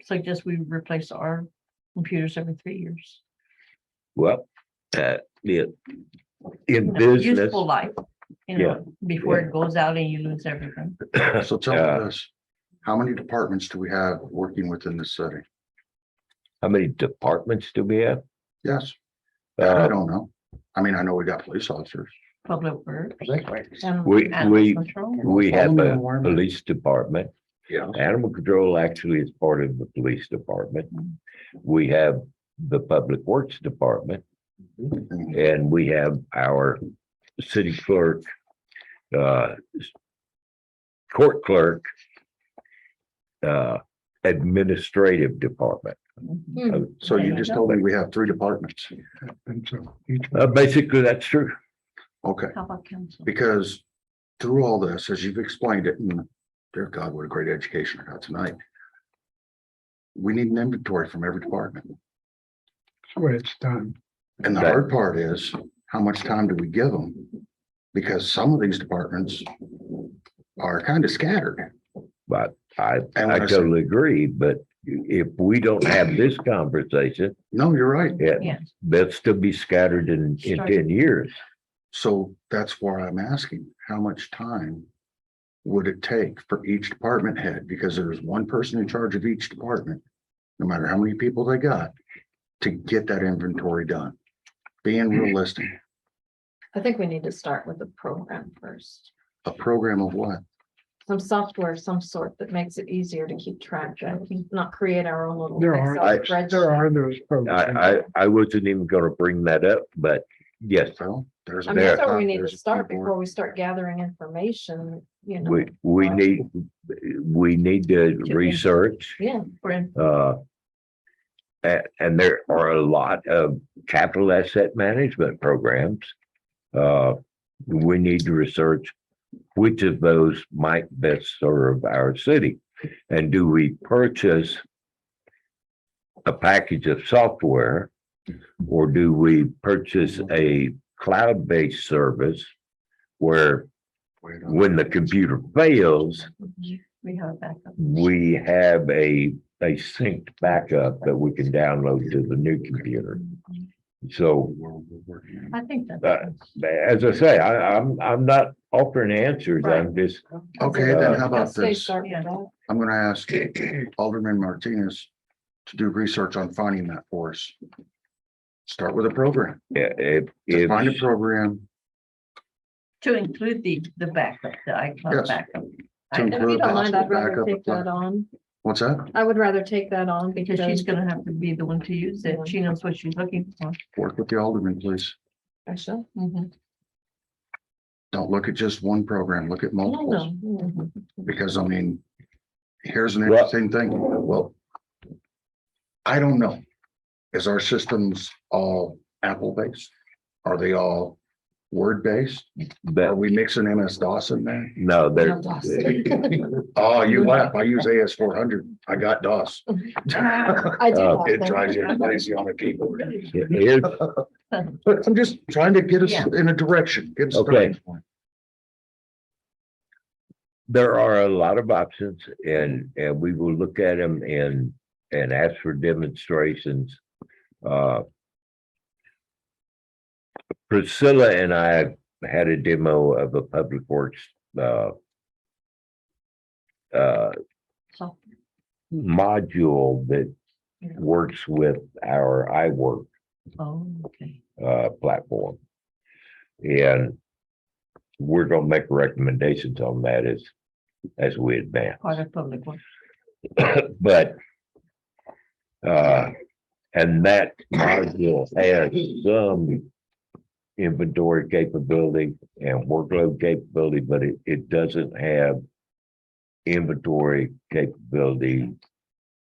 suggests we replace our computers every 3 years. Well, in You know, business, Useful life, before it goes out and you lose everything. So tell me this, how many departments do we have working within the city? how many departments do we have? Yes, that I Uh, don't know. I mean, I know we got police officers. Public works. We Control. we have a Animal police department. Yeah. Animal control actually is part of the police department. We have the public works department, and we have our city clerk, court clerk, administrative department. So you just told me we have 3 departments. And so each Basically, that's true. Okay, How about council? because through all this, as you've explained it, and dear God, what a great education I got tonight. we need an inventory from every department. That's the way it's done. And the That- hard part is, how much time do we give them? Because some of these departments are kind of scattered. But I And when I say- totally agree, but if we don't have this conversation, No, you're right. yeah, they'll still be scattered in Sure. 10 years. So that's why I'm asking, how much time would it take for each department head? Because there's one person in charge of each department, no matter how many people they got, to get that inventory done. Being realistic, I think we need to start with the program first. a program of what? Some software, of some sort that makes it easier to keep track of, not create our own little. There are, Excel I- spreadsheet. there are those programs. I wasn't even gonna bring that up, but yes, So there's. I mean, that's There. where we need to there's a start keyboard. before we start gathering information, you know. we need to research, Yeah, and there are a lot of capital asset management programs. We need to research which of those might best serve our city. And do we purchase a package of software? Or do we purchase a cloud-based service where Wait on when the that. computer fails, We have a backup. we have a synced backup that we can download to the new computer? So, I think Uh, that's. as I say, I'm not offering answers. I'm just, Okay, then how about Let's stay this? start with that. I'm gonna ask Alderman Martinez to do research on finding that for us. Start with a program. if, Find a if, program. To include the backup, the iCloud Yes. backup. To If you include don't mind, I'd possible rather backup take of- that on. What's that? I would rather take that on Because she's gonna have to be the one to use it. She knows what she's looking for. Work with the alderman, please. I shall. Don't look at just one program, look at No, multiples. no. Because I mean, here's an Well- interesting thing. Well, I don't know. Is our systems all Apple based? Are they all Word based? Are but we mixing MS-DOS in there? no, there, Oh, you laugh. I use AS400. I got DOS. I do. Uh, like It that. drives you crazy on a keyboard. here's, But I'm just trying to get us in a direction. Get us Okay. started. there are a lot of options and we will look at them and ask for demonstrations. Priscilla and I had a demo of a public works, So, module that works with our iWork, oh, okay. platform. And we're gonna make recommendations on that as we advance. Part of public works. But, and that module has some inventory capability and workload capability, but it doesn't have inventory capability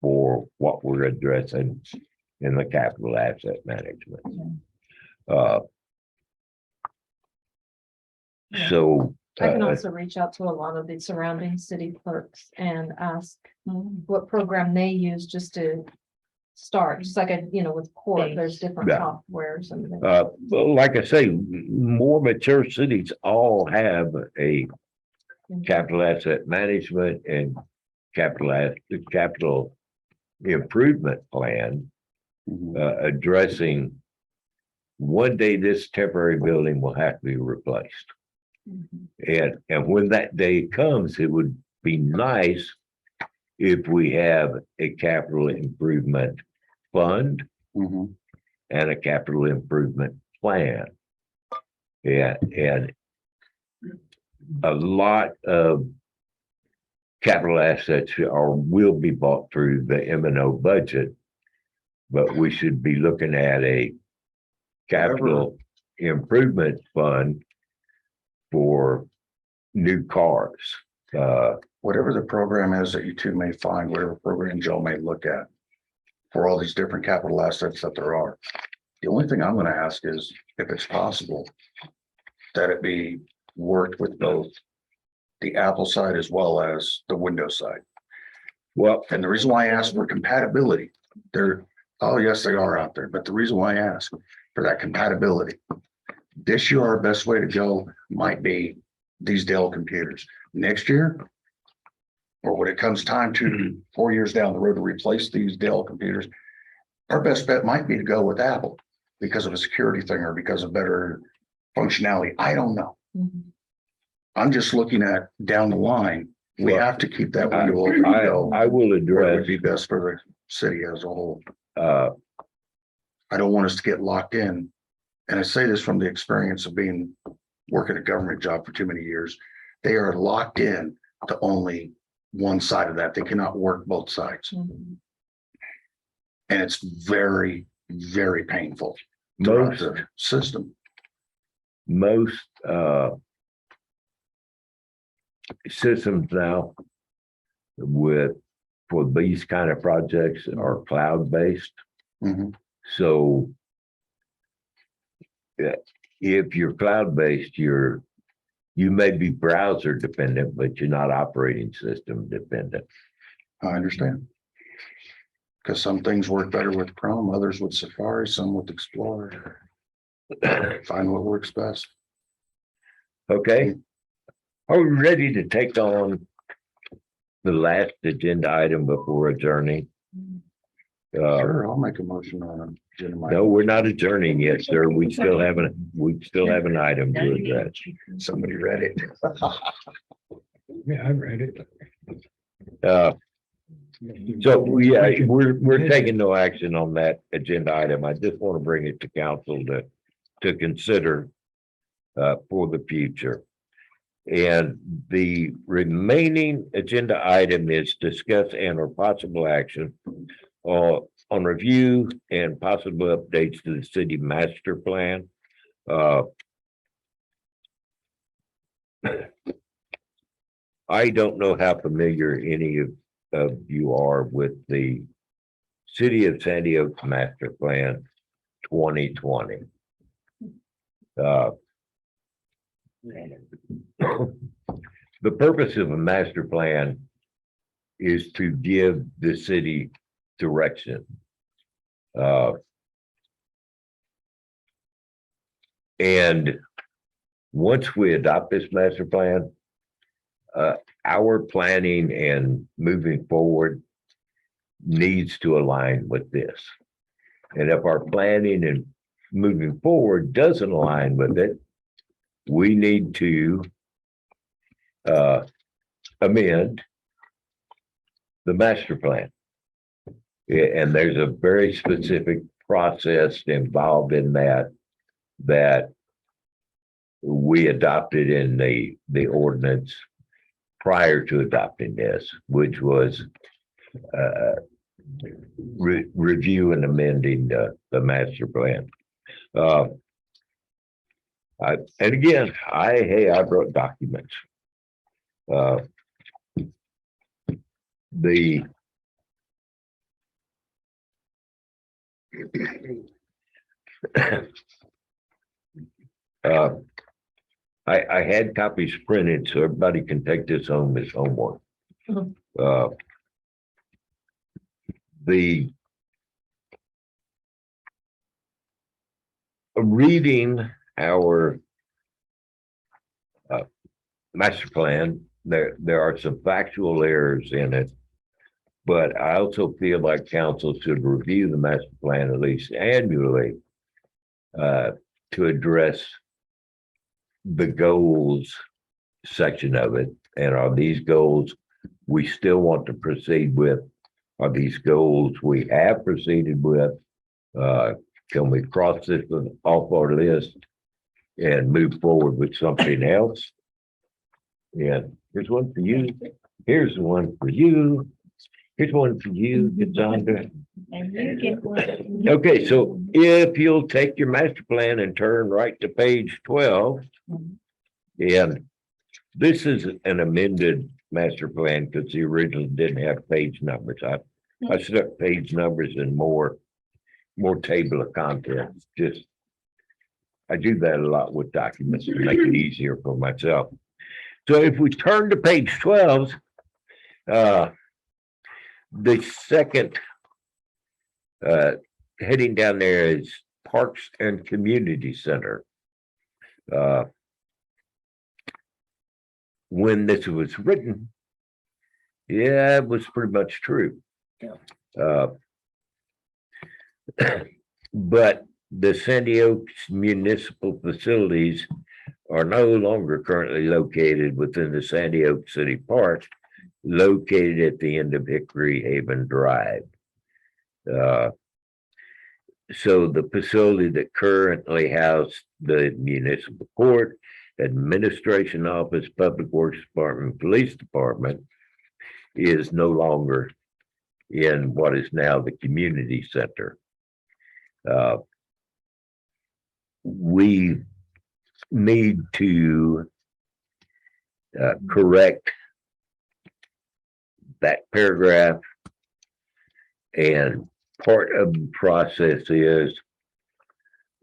for what we're addressing in the capital asset management. So, I can also reach out to a lot of the surrounding city clerks and ask what program they use just to start, just like with court, there's different Yeah. softwares and. things. well, like I say, more mature cities all have a capital asset management and capital improvement plan addressing one day this temporary building will have to be replaced. And when that day comes, it would be nice if we have a capital improvement fund Mhm. and a capital improvement plan. And a lot of capital assets will be bought through the M&O budget, but we should be looking at a capital improvement fund for new cars. Whatever the program is that you two may find, whatever program Joe may look at for all these different capital assets that there are. The only thing I'm gonna ask is if it's possible that it be worked with both the Apple side as well as the Windows side. Well, And the reason why I asked for compatibility, they're, oh, yes, they are out there, but the reason why I ask for that compatibility. This year, our best way to go might be these Dell computers. Next year, or when it comes time to 4 years down the road to replace these Dell computers, our best bet might be to go with Apple because of a security thing or because of better functionality. I don't know. I'm just looking at down the line. We Well, have to keep that window open. to go I will where it address, would be best for the city as a whole. uh, I don't want us to get locked in. And I say this from the experience of working a government job for too many years. They are locked in to only one side of that. They cannot work both sides. And it's very, very painful throughout most, the system. most, systems now for these kind of projects are cloud-based. Mhm. So if you're cloud-based, you may be browser dependent, but you're not operating system dependent. I understand. Because some things work better with Chrome, others with Safari, some with Explorer. Find what works best. Okay. Are we ready to take on the last agenda item before adjourning? Sure, I'll make a motion on it. No, we're not adjourning yet, sir. We still have an item to address. Somebody read it. Yeah, I read it. So, yeah, we're taking no action on that agenda item. I just want to bring it to council to consider for the future. And the remaining agenda item is discuss and or possible action on review and possible updates to the city master plan. I don't know how familiar any of you are with the City of Sandy Oaks Master Plan 2020. The purpose of a master plan is to give the city direction. And once we adopt this master plan, our planning and moving forward needs to align with this. And if our planning and moving forward doesn't align with it, we need to amend the master plan. And there's a very specific process involved in that we adopted in the ordinance prior to adopting this, which was review and amending the master plan. And again, I wrote documents. I had copies printed so everybody can take this home as homework. The reading our master plan, there are some factual errors in it, but I also feel like council should review the master plan at least annually to address the goals section of it. And are these goals we still want to proceed with? Are these goals we have proceeded with? Can we cross this off our list and move forward with something else? And here's one for you. Here's one for you. Here's one for you, Cassandra. And you get one. Okay, so if you'll take your master plan and turn right to page 12. And this is an amended master plan because the original didn't have page numbers. I stuck page numbers and more table of contents. I do that a lot with documents to make it easier for myself. So if we turn to page 12, The second, heading down there is Parks and Community Center. When this was written, yeah, it was pretty much true. Yeah. But the Sandy Oaks municipal facilities are no longer currently located within the Sandy Oaks City Park, located at the end of Hickory Haven Drive. So the facility that currently houses the municipal court, administration office, public works department, police department is no longer in what is now the community center. We need to correct that paragraph, and part of the process is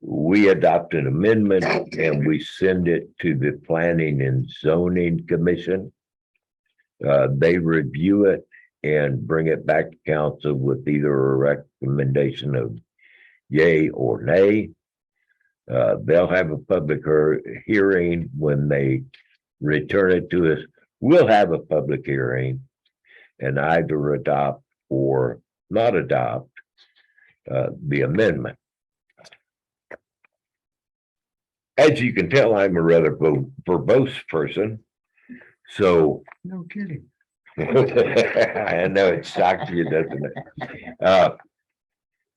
we adopt an amendment and we send it to the Planning and Zoning Commission. They review it and bring it back to council with either a recommendation of yay or nay. They'll have a public hearing when they return it to us. We'll have a public hearing and either adopt or not adopt the amendment. As you can tell, I'm a rather verbose person, so No kidding. I know it shocks you, doesn't it?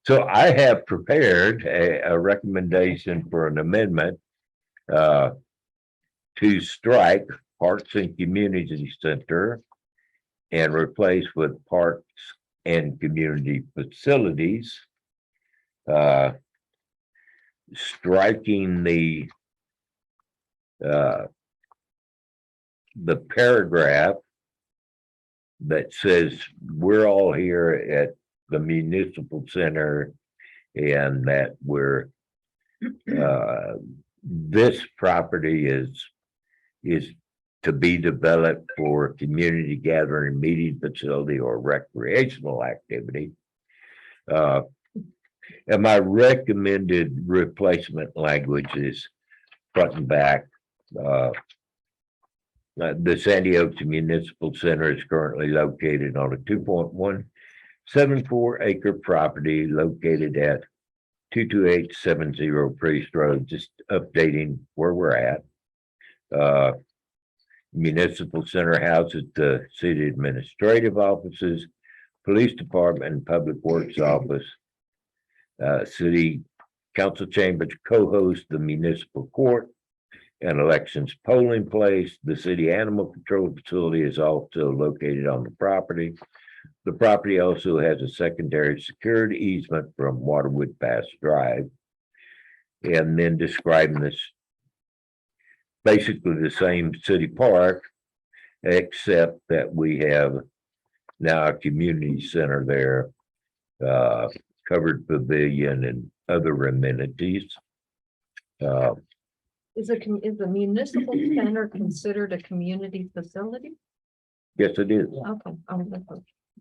So I have prepared a recommendation for an amendment to strike Parks and Community Center and replace with Parks and Community Facilities. Striking the paragraph that says we're all here at the municipal center and that we're this property is to be developed for community gathering, meeting facility, or recreational activity. And my recommended replacement language is front and back. The Sandy Oaks Municipal Center is currently located on a 2.174 acre property located at 22870 Priest Road, just updating where we're at. Municipal Center houses the city administrative offices, police department, and public works office. City council chambers co-host the municipal court and elections polling place. The city animal control facility is also located on the property. The property also has a secondary security easement from Waterwood Pass Drive. And then describing this, basically the same city park, except that we have now a community center there, covered pavilion and other amenities. Is the municipal center considered a community facility? Yes, it is. Okay,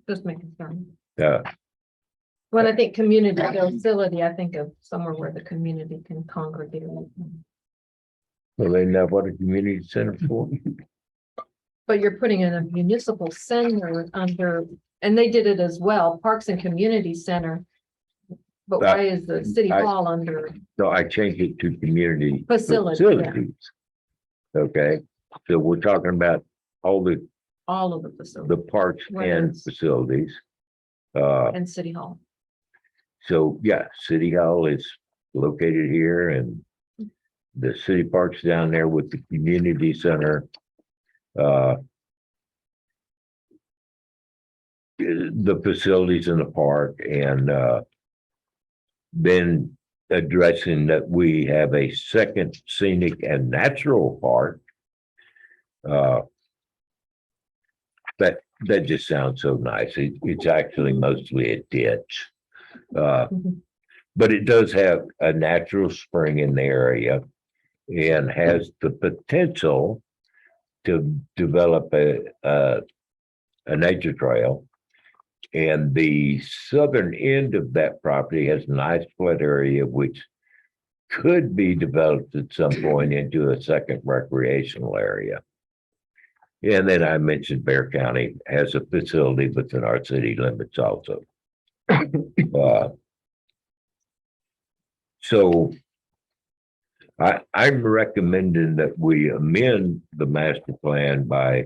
just making sure. Uh, When I think community facility, I think of somewhere where the community can congregate. well, they know what a community center for. But you're putting in a municipal center under, and they did it as well, Parks and Community Center. But why is the city hall under? So I changed it to community Facility, yeah. facilities. Okay, so we're talking about all the All of the facilities parks Whether and it's- facilities. and city hall? So yeah, City Hall is located here and the city parks down there with the community center. The facilities in the park and then addressing that we have a second scenic and natural park. That just sounds so nice. It's actually mostly a ditch. But it does have a natural spring in the area and has the potential to develop a nature trail. And the southern end of that property has a nice flat area which could be developed at some point into a second recreational area. And then I mentioned Bear County has a facility within our city limits also. So I'm recommending that we amend the master plan by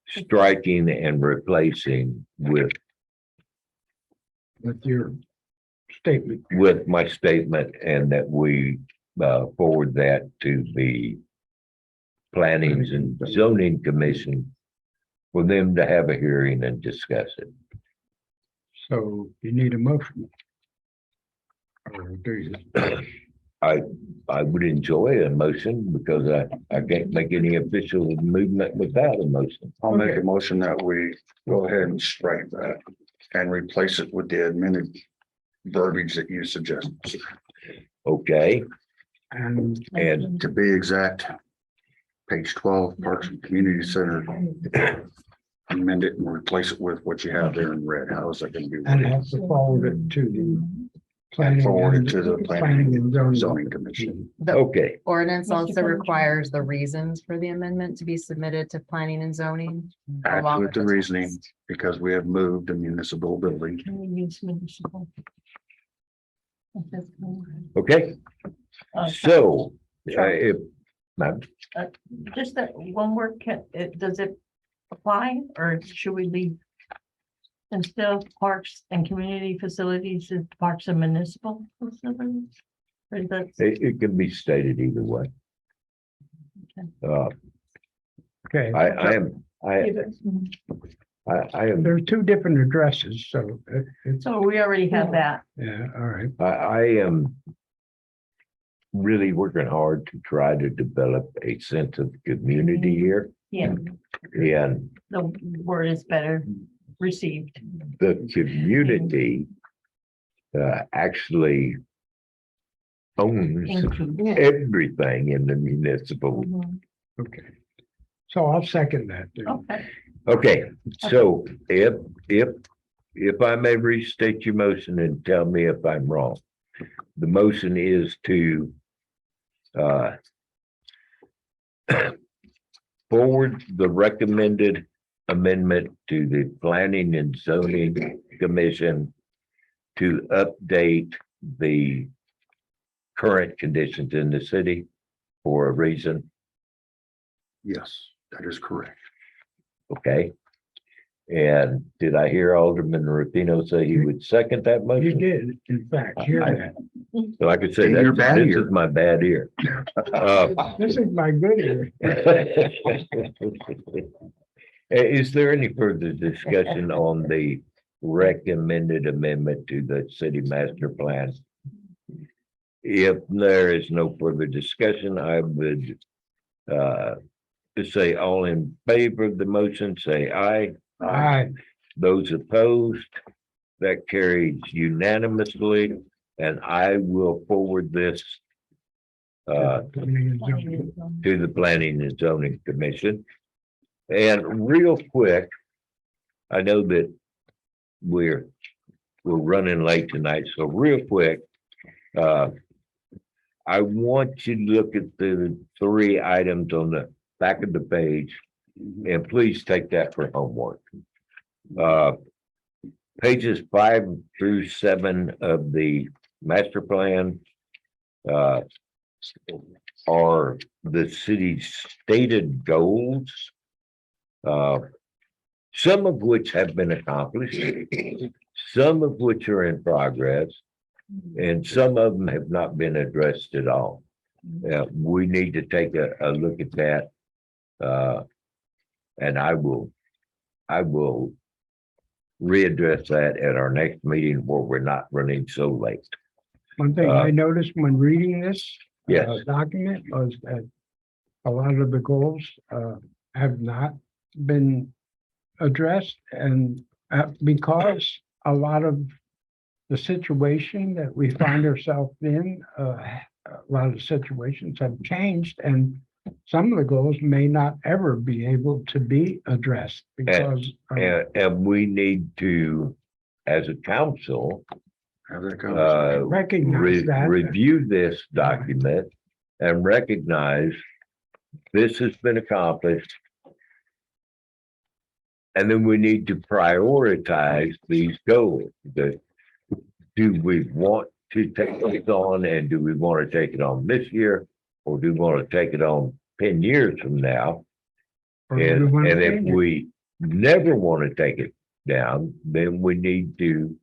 striking and replacing with your statement. my statement, and that we forward that to the Planning and Zoning Commission for them to have a hearing and discuss it. So you need a motion. Or do you? I would enjoy a motion because I can't make any official movement without a motion. I'll make a motion that we go ahead and strike that and replace it with the amended verbiage that you suggested. Okay, And and To be exact, page 12, Parks and Community Center. Amend it and replace it with what you have there in red. How is that gonna be? and have to forward it to the planning. Forward and- it to the Planning and zoning. Zoning Commission. The okay, ordinance Mr. also President. requires the reasons for the amendment to be submitted to planning and zoning. Add along with the with reasoning, text. because we have moved a municipal building. Can we use municipal? okay. So if Just that one word, does it apply, or should we leave? Instead of parks and community facilities, is parks and municipal facilities? Or is that, it can be stated either way. Okay, I am there's two different addresses, so it's, so we already have that. yeah, all right. I am really working hard to try to develop a sense of community here. Yeah, And the word is better received. the community actually owns everything in the municipal. Okay. So I'll second that. then. Okay, Okay, so if I may restate your motion and tell me if I'm wrong. The motion is to forward the recommended amendment to the Planning and Zoning Commission to update the current conditions in the city for a reason, Yes, that is correct. okay? And did I hear Alderman Rapino say he would second that You motion? did, in fact, hear that. So I could say In your that bad this ear. is my bad ear. This is my good ear. Is there any further discussion on the recommended amendment to the city master plan? If there is no further discussion, I would just say all in favor of the motion, say aye. Aye. Those opposed, that carries unanimously, and I will forward this to the Planning and Zoning Commission. And real quick, I know that we're running late tonight, so real quick, I want you to look at the 3 items on the back of the page, and please take that for homework. Pages 5 through 7 of the master plan are the city's stated goals, some of which have been accomplished, some of which are in progress, and some of them have not been addressed at all. We need to take a look at that. And I will readdress that at our next meeting where we're not running so late. One thing I noticed when reading this Yes. document was that a lot of the goals have not been addressed, and because a lot of the situation that we find ourselves in, a lot of situations have changed, and some of the goals may not ever be able to be addressed because of And we need to, as a council, Have that conversation. recognize that. review this document and recognize this has been accomplished. And then we need to prioritize these goals. Do we want to take this on, and do we want to take it on this year? Or do we want to take it on 10 years from now? or do we And wanna if change it? we never want to take it down, then we need to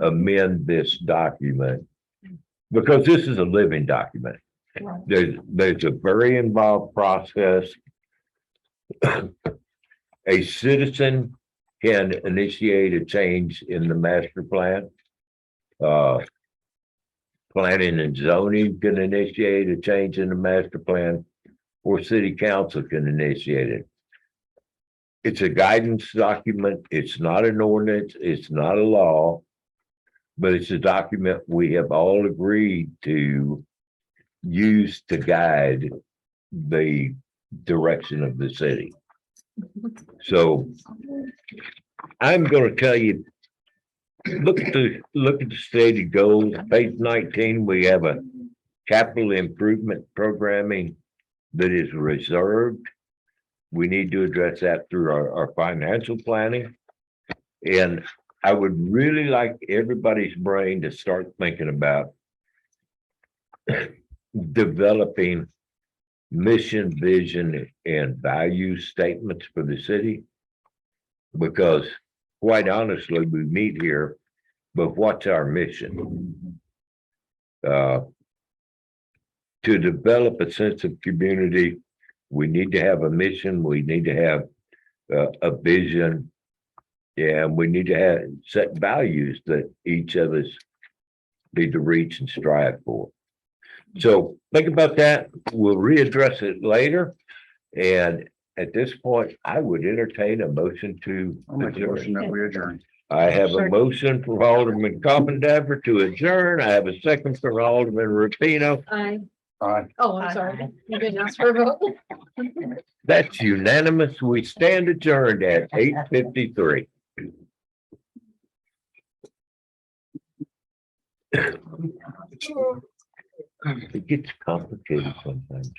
amend this document. Because this is a living document. Right. There's a very involved process. A citizen can initiate a change in the master plan. Planning and zoning can initiate a change in the master plan, or city council can initiate it. It's a guidance document. It's not an ordinance. It's not a law. But it's a document we have all agreed to use to guide the direction of the city. So I'm gonna tell you, look at the stated goals, page 19, we have a capital improvement programming that is reserved. We need to address that through our financial planning. And I would really like everybody's brain to start thinking about developing mission, vision, and value statements for the city. Because quite honestly, we meet here, but what's our mission? To develop a sense of community, we need to have a mission, we need to have a vision. And we need to have set values that each of us need to reach and strive for. So think about that. We'll readdress it later. And at this point, I would entertain a motion to I'll make a motion adjourn. that we adjourn. I have a Second. motion for Alderman Commandaver to adjourn. I have a second for Alderman Rapino. Aye. Oh, I'm sorry. You didn't ask for a vote. That's unanimous. We stand adjourned at 8:53. It gets complicated sometimes.